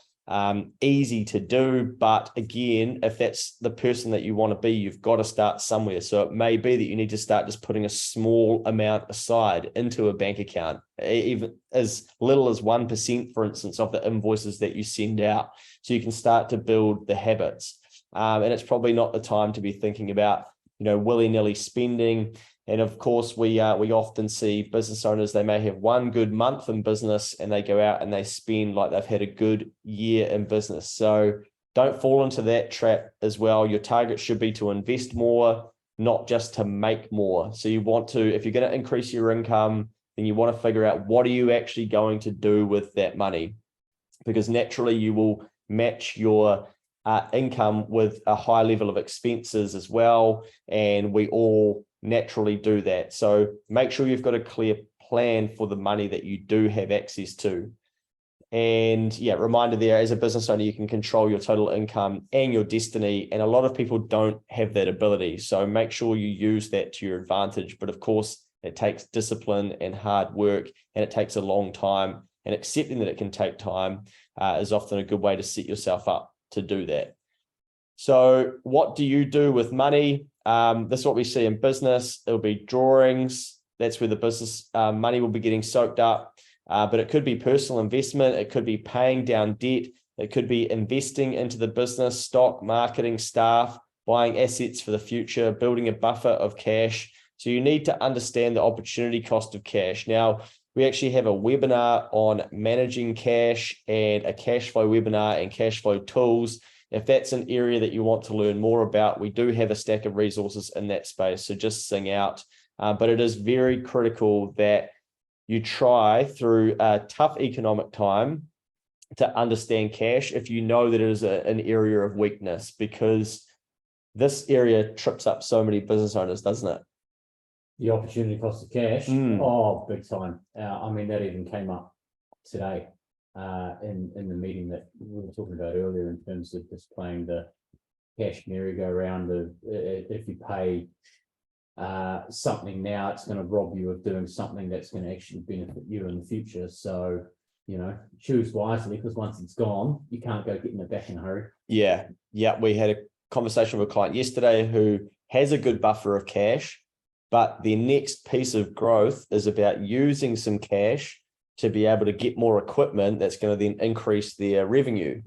easy to do. But again, if that's the person that you want to be, you've got to start somewhere. So it may be that you need to start just putting a small amount aside into a bank account, even as little as 1%, for instance, of the invoices that you send out, so you can start to build the habits. And it's probably not the time to be thinking about, willy-nilly spending. And of course, we often see business owners, they may have one good month in business and they go out and they spend like they've had a good year in business. So don't fall into that trap as well. Your target should be to invest more, not just to make more. So you want to, if you're going to increase your income, then you want to figure out, what are you actually going to do with that money? Because naturally you will match your income with a high level of expenses as well. And we all naturally do that. So make sure you've got a clear plan for the money that you do have access to. And yeah, reminder there, as a business owner, you can control your total income and your destiny. And a lot of people don't have that ability. So make sure you use that to your advantage. But of course, it takes discipline and hard work, and it takes a long time. And accepting that it can take time is often a good way to set yourself up to do that. So what do you do with money? This is what we see in business. It'll be drawings. That's where the business money will be getting soaked up. But it could be personal investment. It could be paying down debt. It could be investing into the business, stock, marketing, staff, buying assets for the future, building a buffer of cash. So you need to understand the opportunity cost of cash. Now, we actually have a webinar on managing cash, and a cash flow webinar and cash flow tools. If that's an area that you want to learn more about, we do have a stack of resources in that space. So just sing out. But it is very critical that you try through a tough economic time to understand cash if you know that it is an area of weakness, because this area trips up so many business owners, doesn't it? The opportunity cost of cash. Oh, big time. I mean, that even came up today in the meeting that we were talking about earlier, in terms of just playing the cash merry-go-round of, if you pay something now, it's going to rob you of doing something that's going to actually benefit you in the future. So, choose wisely, because once it's gone, you can't go getting it back in a hurry. Yeah. We had a conversation with a client yesterday who has a good buffer of cash, but their next piece of growth is about using some cash to be able to get more equipment that's going to then increase their revenue.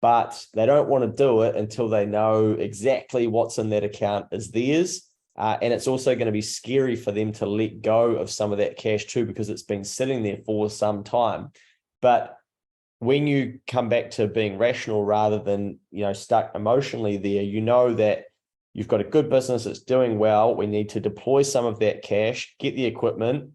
But they don't want to do it until they know exactly what's in that account is theirs. And it's also going to be scary for them to let go of some of that cash too, because it's been sitting there for some time. But when you come back to being rational rather than, stuck emotionally there, you know that you've got a good business, it's doing well. We need to deploy some of that cash, get the equipment.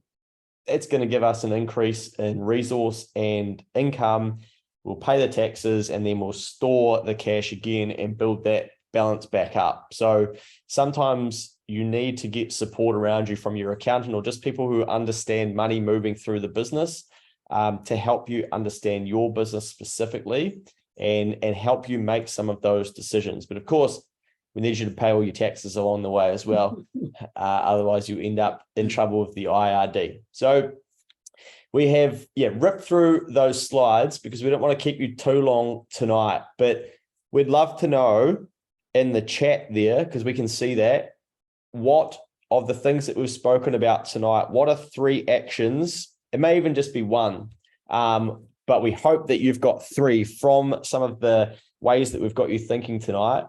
It's going to give us an increase in resource and income. We'll pay the taxes, and then we'll store the cash again and build that balance back up. So sometimes you need to get support around you from your accountant, or just people who understand money moving through the business. to help you understand your business specifically and help you make some of those decisions. But of course, we need you to pay all your taxes along the way as well. Otherwise, you end up in trouble with the IRD. So we have, ripped through those slides because we don't want to keep you too long tonight. But we'd love to know in the chat there, because we can see that, what of the things that we've spoken about tonight, what are 3 actions? It may even just be one, but we hope that you've got 3 from some of the ways that we've got you thinking tonight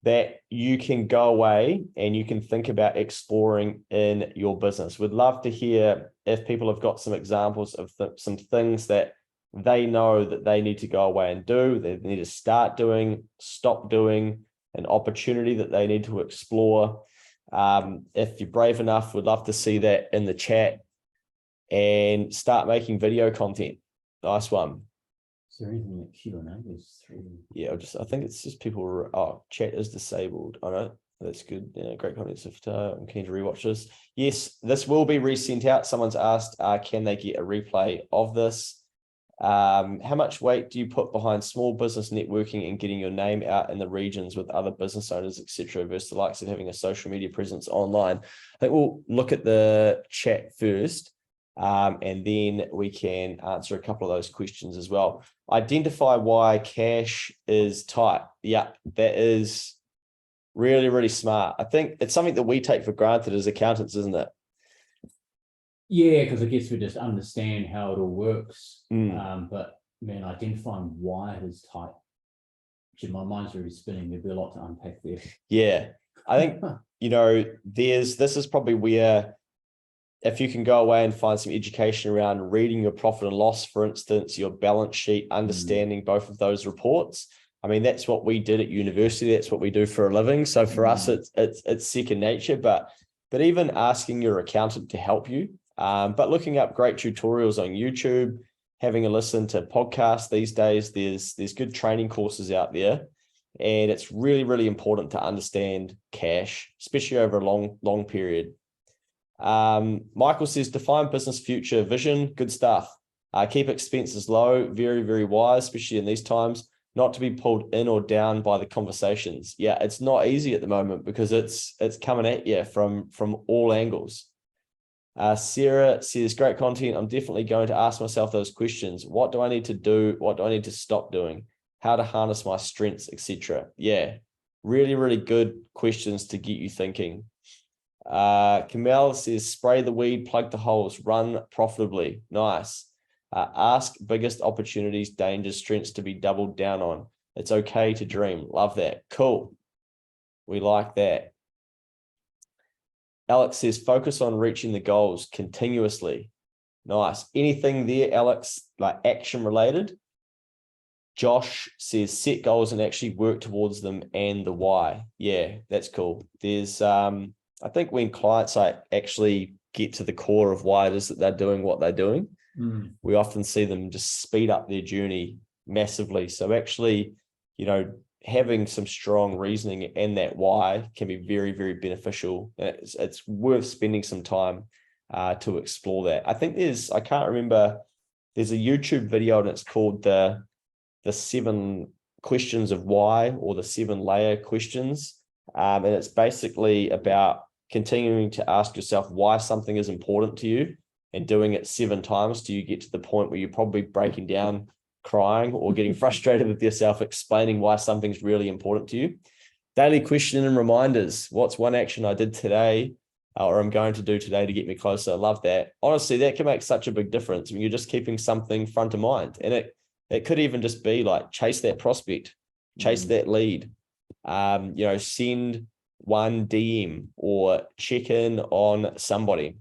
that you can go away and you can think about exploring in your business. We'd love to hear if people have got some examples of some things that they know that they need to go away and do, they need to start doing, stop doing, an opportunity that they need to explore. If you're brave enough, we'd love to see that in the chat and start making video content. Nice one. Is there anything that Q&A is through? Yeah, I think it's just people, chat is disabled. I know, that's good. Great comments. I'm keen to rewatch this. Yes, this will be resent out. Someone's asked, can they get a replay of this? How much weight do you put behind small business networking and getting your name out in the regions with other business owners, etc., versus the likes of having a social media presence online? I think we'll look at the chat first, and then we can answer a couple of those questions as well. Identify why cash is tight. Yeah, that is really, really smart. I think it's something that we take for granted as accountants, isn't it? Yeah, because I guess we just understand how it all works. But man, identifying why it is tight. Actually, my mind's really spinning. There'd be a lot to unpack there. Yeah, I think, this is probably where, if you can go away and find some education around reading your profit and loss, for instance, your balance sheet, understanding both of those reports. I mean, that's what we did at university. That's what we do for a living. So for us, it's second nature, but even asking your accountant to help you, but looking up great tutorials on YouTube, having a listen to podcasts these days, there's good training courses out there. And it's really, really important to understand cash, especially over a long period. Michael says, define business future vision. Good stuff. Keep expenses low. Very, very wise, especially in these times, not to be pulled in or down by the conversations. Yeah, it's not easy at the moment because it's coming at you from all angles. Sarah says, great content. I'm definitely going to ask myself those questions. What do I need to do? What do I need to stop doing? How to harness my strengths, etc. Yeah, really, really good questions to get you thinking. Kamel says, spray the weed, plug the holes, run profitably. Nice. Ask biggest opportunities, dangers, strengths to be doubled down on. It's okay to dream. Love that. Cool. We like that. Alex says, focus on reaching the goals continuously. Nice. Anything there, Alex, like action related? Josh says, set goals and actually work towards them and the why. Yeah, that's cool. There's, I think when clients actually get to the core of why it is that they're doing what they're doing, we often see them just speed up their journey massively. So actually, having some strong reasoning and that why can be very, very beneficial. It's worth spending some time to explore that. I think I can't remember, there's a YouTube video and it's called the 7 questions of why, or the 7 layer questions. And it's basically about continuing to ask yourself why something is important to you and doing it 7 times till you get to the point where you're probably breaking down, crying, or getting frustrated with yourself, explaining why something's really important to you. Daily question and reminders. What's one action I did today or I'm going to do today to get me closer? I love that. Honestly, that can make such a big difference when you're just keeping something front of mind. And it could even just be like chase that prospect, chase that lead, send one DM or check in on somebody.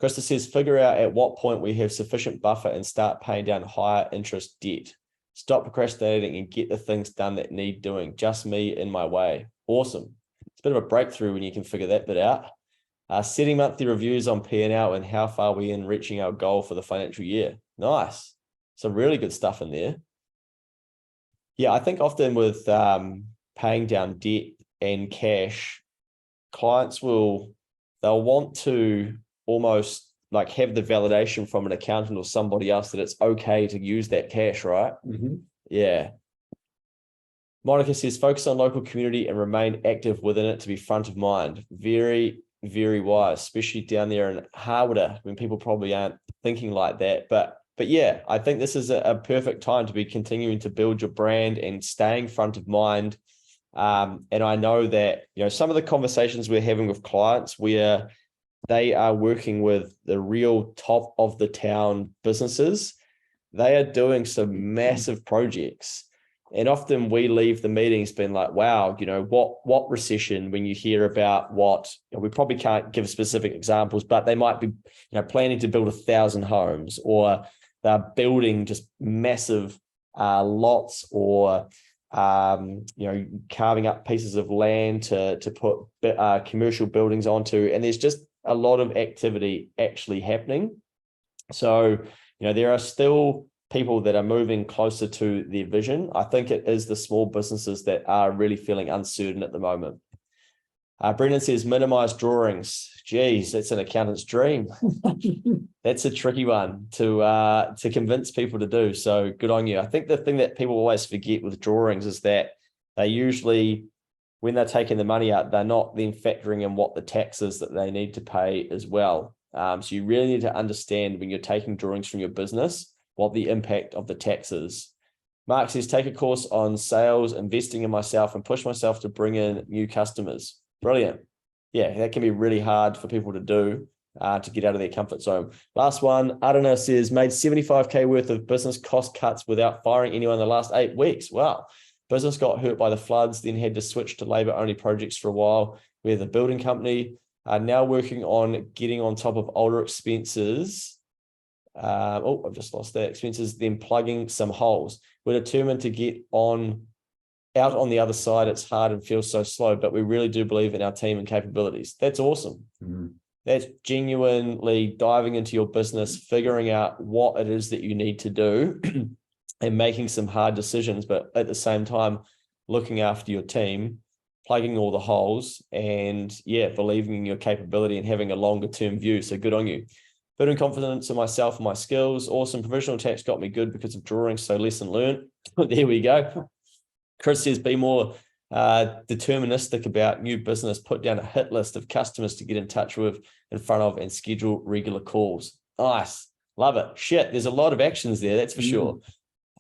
Krista says, figure out at what point we have sufficient buffer and start paying down higher interest debt. Stop procrastinating and get the things done that need doing. Just me in my way. Awesome. It's a bit of a breakthrough when you can figure that bit out. Setting monthly reviews on P&L and how far we're in reaching our goal for the financial year. Nice. Some really good stuff in there. Yeah, I think often with paying down debt and cash, clients they'll want to almost like have the validation from an accountant or somebody else that it's okay to use that cash, right? Yeah. Monica says, focus on local community and remain active within it to be front of mind. Very, very wise, especially down there in Harwood when people probably aren't thinking like that. But yeah, I think this is a perfect time to be continuing to build your brand and staying front of mind. And I know that, some of the conversations we're having with clients where they are working with the real top of the town businesses, they are doing some massive projects. And often we leave the meetings being like, wow, what recession, when you hear about what, we probably can't give specific examples, but they might be, planning to build 1,000 homes, or they're building just massive lots, or, carving up pieces of land to put commercial buildings onto. And there's just a lot of activity actually happening. So, there are still people that are moving closer to their vision. I think it is the small businesses that are really feeling uncertain at the moment. Brendan says, minimize drawings. Geez, that's an accountant's dream. That's a tricky one to convince people to do. So good on you. I think the thing that people always forget with drawings is that they usually, when they're taking the money out, they're not then factoring in what the tax is that they need to pay as well. So you really need to understand when you're taking drawings from your business, what the impact of the tax is. Mark says, take a course on sales, investing in myself, and push myself to bring in new customers. Brilliant. Yeah, that can be really hard for people to do, to get out of their comfort zone. Last one, Adana says, made 75K worth of business cost cuts without firing anyone in the last 8 weeks. Wow. Business got hurt by the floods, then had to switch to labor-only projects for a while. We're the building company, now working on getting on top of older expenses. I've just lost that. Expenses, then plugging some holes. We're determined to get out on the other side. It's hard and feels so slow, but we really do believe in our team and capabilities. That's awesome. That's genuinely diving into your business, figuring out what it is that you need to do and making some hard decisions, but at the same time, looking after your team, plugging all the holes, and believing in your capability and having a longer term view. So good on you. Building confidence in myself and my skills. Awesome. Provisional tax got me good because of drawing. So lesson learned. There we go. Chris says, be more deterministic about new business. Put down a hit list of customers to get in touch with, in front of, and schedule regular calls. Nice. Love it. Shit. There's a lot of actions there. That's for sure.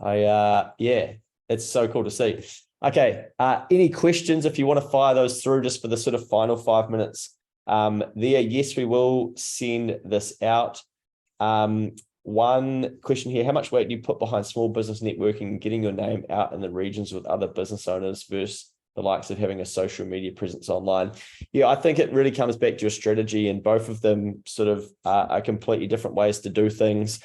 It's so cool to see. Okay. Any questions? If you want to fire those through just for the sort of final 5 minutes. Yes, we will send this out. One question here, how much weight do you put behind small business networking and getting your name out in the regions with other business owners versus the likes of having a social media presence online? I think it really comes back to your strategy, and both of them sort of are completely different ways to do things.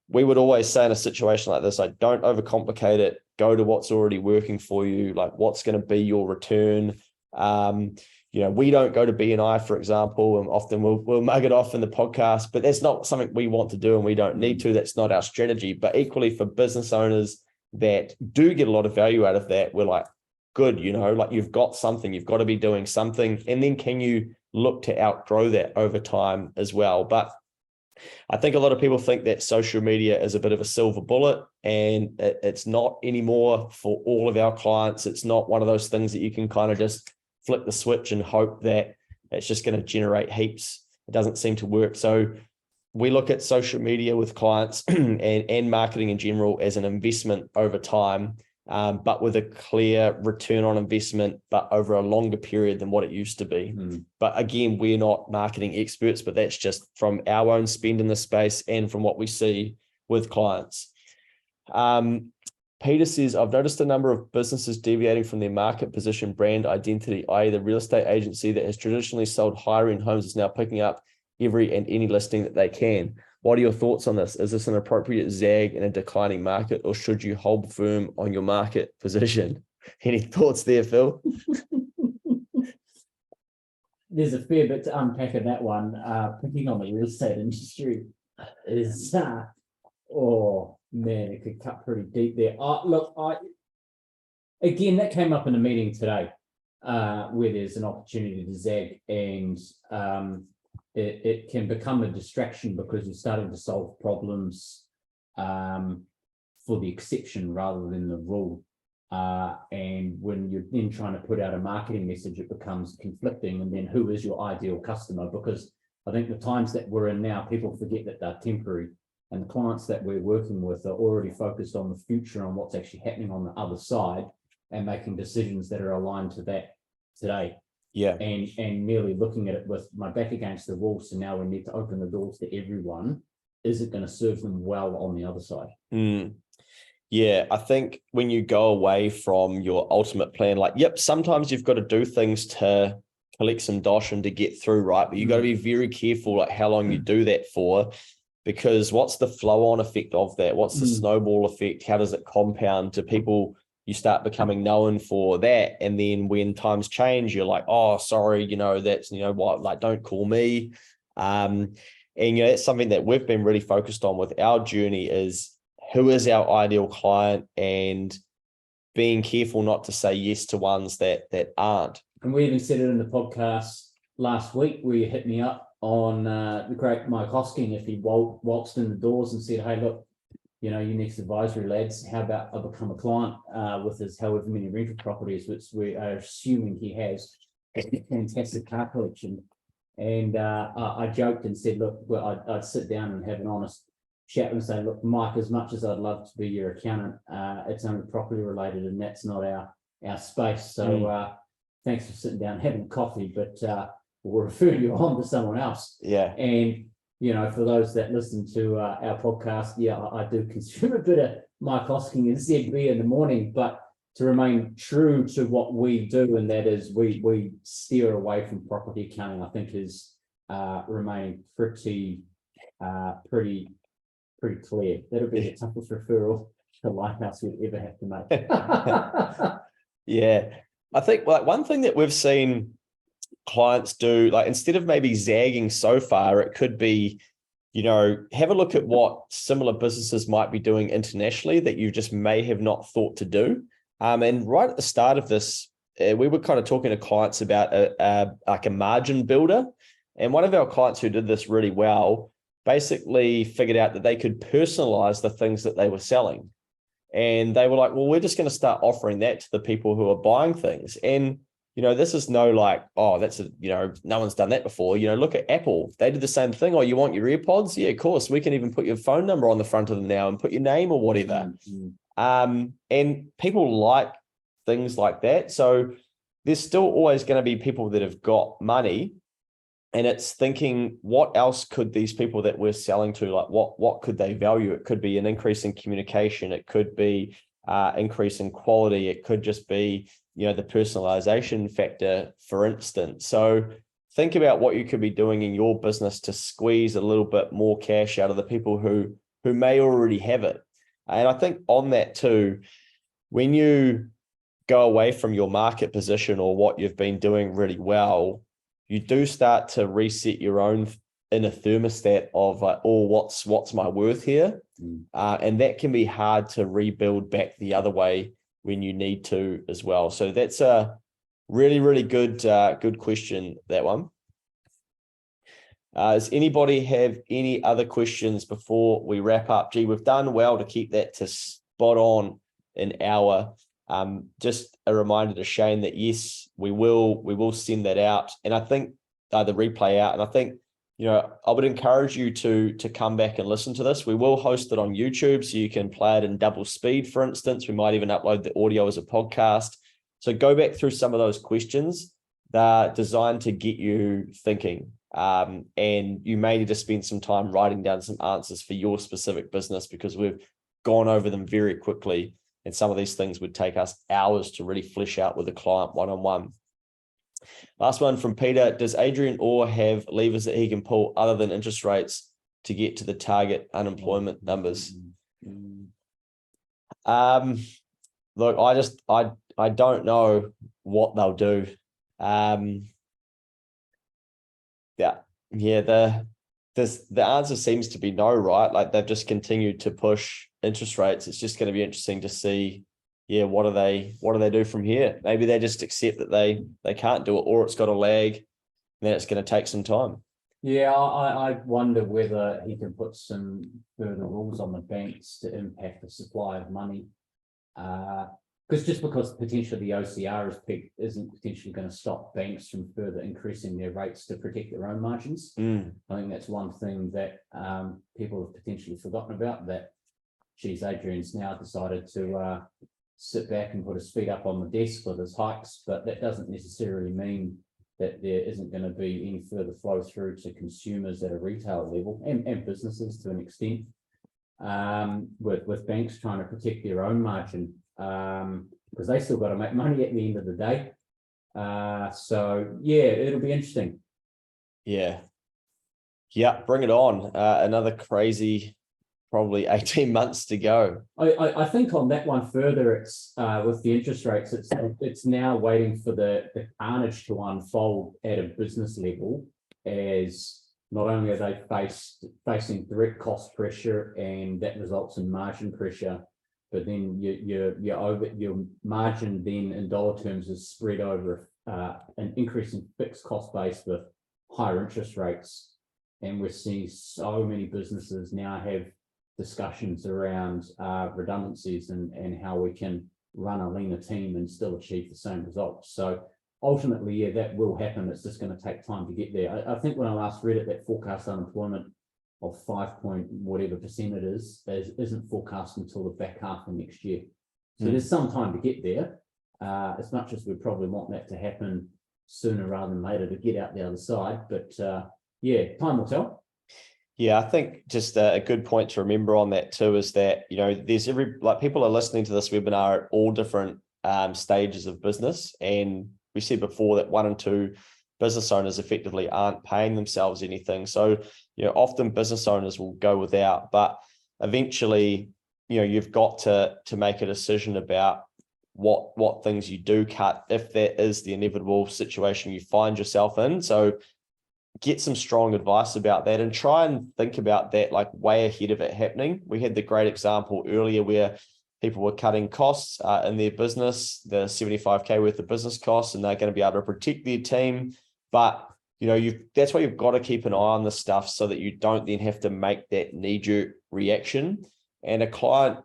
We would always say in a situation like this, like, don't overcomplicate it. Go to what's already working for you, like what's going to be your return. We don't go to BNI, for example, and often we'll mug it off in the podcast, but that's not something we want to do and we don't need to. That's not our strategy. But equally for business owners that do get a lot of value out of that, we're like, good, like you've got something, you've got to be doing something. And then can you look to outgrow that over time as well? But I think a lot of people think that social media is a bit of a silver bullet, and it's not anymore for all of our clients. It's not one of those things that you can kind of just flick the switch and hope that it's just going to generate heaps. It doesn't seem to work. So we look at social media with clients and marketing in general as an investment over time, but with a clear return on investment, but over a longer period than what it used to be. But again, we're not marketing experts, but that's just from our own spend in the space and from what we see with clients. Peter says, I've noticed a number of businesses deviating from their market position brand identity, i.e. the real estate agency that has traditionally sold higher-end homes is now picking up every and any listing that they can. What are your thoughts on this? Is this an appropriate zag in a declining market, or should you hold firm on your market position? Any thoughts there, Phil? There's a fair bit to unpack in that one. Picking on the real estate industry is, man, it could cut pretty deep there. Again, that came up in a meeting today, where there's an opportunity to zag, and it can become a distraction because you're starting to solve problems for the exception rather than the rule. And when you're then trying to put out a marketing message, it becomes conflicting. And then who is your ideal customer? Because I think the times that we're in now, people forget that they're temporary. And the clients that we're working with are already focused on the future, on what's actually happening on the other side, and making decisions that are aligned to that today. Yeah. And merely looking at it with my back against the wall, so now we need to open the doors to everyone. Is it going to serve them well on the other side? Yeah, I think when you go away from your ultimate plan, like, yep, sometimes you've got to do things to collect some dosh and to get through, right? But you got to be very careful like how long you do that for, because what's the flow-on effect of that? What's the snowball effect? How does it compound to people? You start becoming known for that. And then when times change, you're like, oh, sorry, that's, what, like, don't call me. And, that's something that we've been really focused on with our journey is who is our ideal client and being careful not to say yes to ones that aren't. And we even said it in the podcast last week where you hit me up on the great Mike Hosking, if he waltzed in the doors and said, hey, look, you next advisory lads, how about I become a client with his however many rental properties, which we are assuming he has a fantastic car collection. And I joked and said, look, well, I'd sit down and have an honest chat and say, look, Mike, as much as I'd love to be your accountant, it's only property related and that's not our space. So thanks for sitting down and having coffee, but we'll refer you on to someone else. Yeah. And for those that listen to our podcast, I do consume a bit of Mike Hosking and ZB in the morning, but to remain true to what we do, and that is we steer away from property accounting, I think is remaining pretty clear. That'll be the toughest referral to Lighthouse we'd ever have to make. Yeah. I think like one thing that we've seen clients do, like instead of maybe zagging so far, it could be, have a look at what similar businesses might be doing internationally that you just may have not thought to do. And right at the start of this, we were kind of talking to clients about like a margin builder. And one of our clients who did this really well basically figured out that they could personalize the things that they were selling. And they were like, well, we're just going to start offering that to the people who are buying things. And this is no like, oh, that's no one's done that before. Look at Apple. They did the same thing. Oh, you want your AirPods? Yeah, of course. We can even put your phone number on the front of them now and put your name or whatever. And people like things like that. So there's still always going to be people that have got money, and it's thinking, what else could these people that we're selling to, like what could they value? It could be an increase in communication. It could be increase in quality. It could just be, the personalization factor, for instance. So think about what you could be doing in your business to squeeze a little bit more cash out of the people who may already have it. And I think on that too, when you go away from your market position or what you've been doing really well, you do start to reset your own inner thermostat of like, oh, what's my worth here? And that can be hard to rebuild back the other way when you need to as well. So that's a really, really good question, that one. Does anybody have any other questions before we wrap up? Gee, we've done well to keep that to spot on an hour. Just a reminder to Shane that yes, we will send that out, and I think the replay out. And I think I would encourage you to come back and listen to this. We will host it on YouTube, so you can play it in double speed. For instance, we might even upload the audio as a podcast. So go back through some of those questions that are designed to get you thinking. And you may need to spend some time writing down some answers for your specific business, because we've gone over them very quickly. And some of these things would take us hours to really flesh out with a client one-on-one. Last one from Peter. Does Adrian Orr have levers that he can pull other than interest rates to get to the target unemployment numbers? Look, I don't know what they'll do. The answer seems to be no, right? Like they've just continued to push interest rates. It's just going to be interesting to see, what do they do from here? Maybe they just accept that they can't do it, or it's got a lag, and then it's going to take some time. Yeah, I wonder whether he can put some further rules on the banks to impact the supply of money. Because just because potentially the OCR is peaked isn't potentially going to stop banks from further increasing their rates to protect their own margins. I think that's one thing that people have potentially forgotten about, that, geez, Adrian's now decided to sit back and put his feet up on the desk with his hikes, but that doesn't necessarily mean that there isn't going to be any further flow through to consumers at a retail level and businesses to an extent, with banks trying to protect their own margin, because they still got to make money at the end of the day. So yeah, it'll be interesting. Yeah, bring it on. Another crazy, probably 18 months to go. I think on that one further, it's with the interest rates, it's now waiting for the carnage to unfold at a business level, as not only are they facing direct cost pressure, and that results in margin pressure, but then your margin then in dollar terms is spread over an increasing fixed cost base with higher interest rates. And we're seeing so many businesses now have discussions around redundancies and how we can run a leaner team and still achieve the same results. So ultimately, yeah, that will happen. It's just going to take time to get there. I think when I last read it, that forecast unemployment of 5 point whatever percent it is isn't forecast until the back half of next year. So there's some time to get there, as much as we probably want that to happen sooner rather than later to get out the other side. But yeah, time will tell. Yeah, I think just a good point to remember on that too is that, you know, there's people are listening to this webinar at all different stages of business. And we said before that 1 and 2 business owners effectively aren't paying themselves anything. So, you know, often business owners will go without, but eventually, you know, you've got to make a decision about what things you do cut if that is the inevitable situation you find yourself in. So get some strong advice about that and try and think about that like way ahead of it happening. We had the great example earlier where people were cutting costs in their business, the 75K worth of business costs, and they're going to be able to protect their team. But, you know, that's why you've got to keep an eye on this stuff so that you don't then have to make that knee-jerk reaction. And a client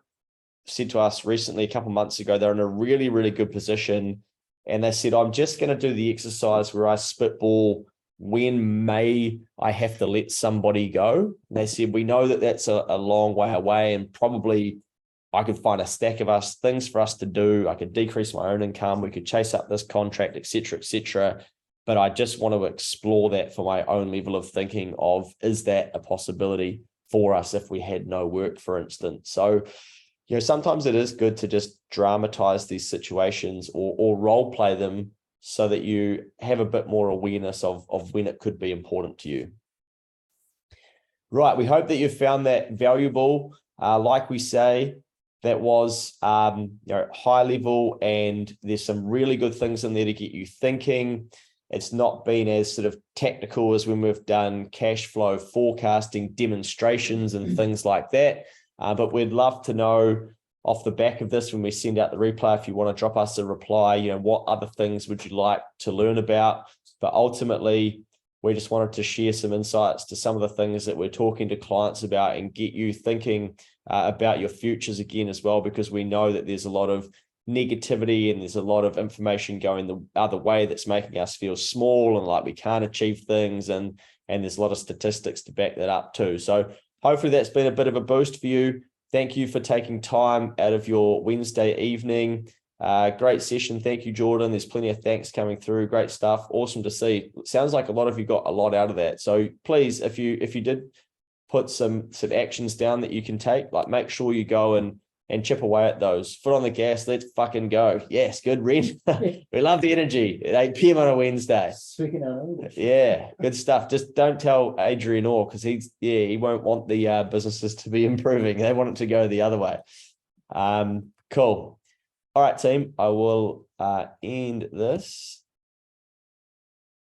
said to us recently, a couple of months ago, they're in a really, really good position. And they said, I'm just going to do the exercise where I spitball when may I have to let somebody go. And they said, we know that that's a long way away, and probably I could find a stack of things for us to do. I could decrease my own income. We could chase up this contract, et cetera, but I just want to explore that for my own level of thinking of, is that a possibility for us if we had no work, for instance? So, you know, sometimes it is good to just dramatize these situations or role play them so that you have a bit more awareness of when it could be important to you. Right, we hope that you found that valuable. Like we say, that was you know, high level, and there's some really good things in there to get you thinking. It's not been as sort of technical as when we've done cash flow forecasting demonstrations and things like that. But we'd love to know off the back of this, when we send out the replay, if you want to drop us a reply, you know, what other things would you like to learn about? But ultimately, we just wanted to share some insights to some of the things that we're talking to clients about and get you thinking about your futures again as well, because we know that there's a lot of negativity and there's a lot of information going the other way that's making us feel small and like we can't achieve things, and there's a lot of statistics to back that up too. So hopefully that's been a bit of a boost for you. Thank you for taking time out of your Wednesday evening. Great session. Thank you, Jordan. There's plenty of thanks coming through. Great stuff. Awesome to see. It sounds like a lot of you got a lot out of that. So please, if you did put some actions down that you can take, like make sure you go and chip away at those. Foot on the gas. Let's fucking go. Yes, good, Ren. We love the energy at 8 p.m. on a Wednesday. Speaking of English. Yeah, good stuff. Just don't tell Adrian Orr, because he won't want the businesses to be improving. They want it to go the other way. Cool. All right, team. I will end this.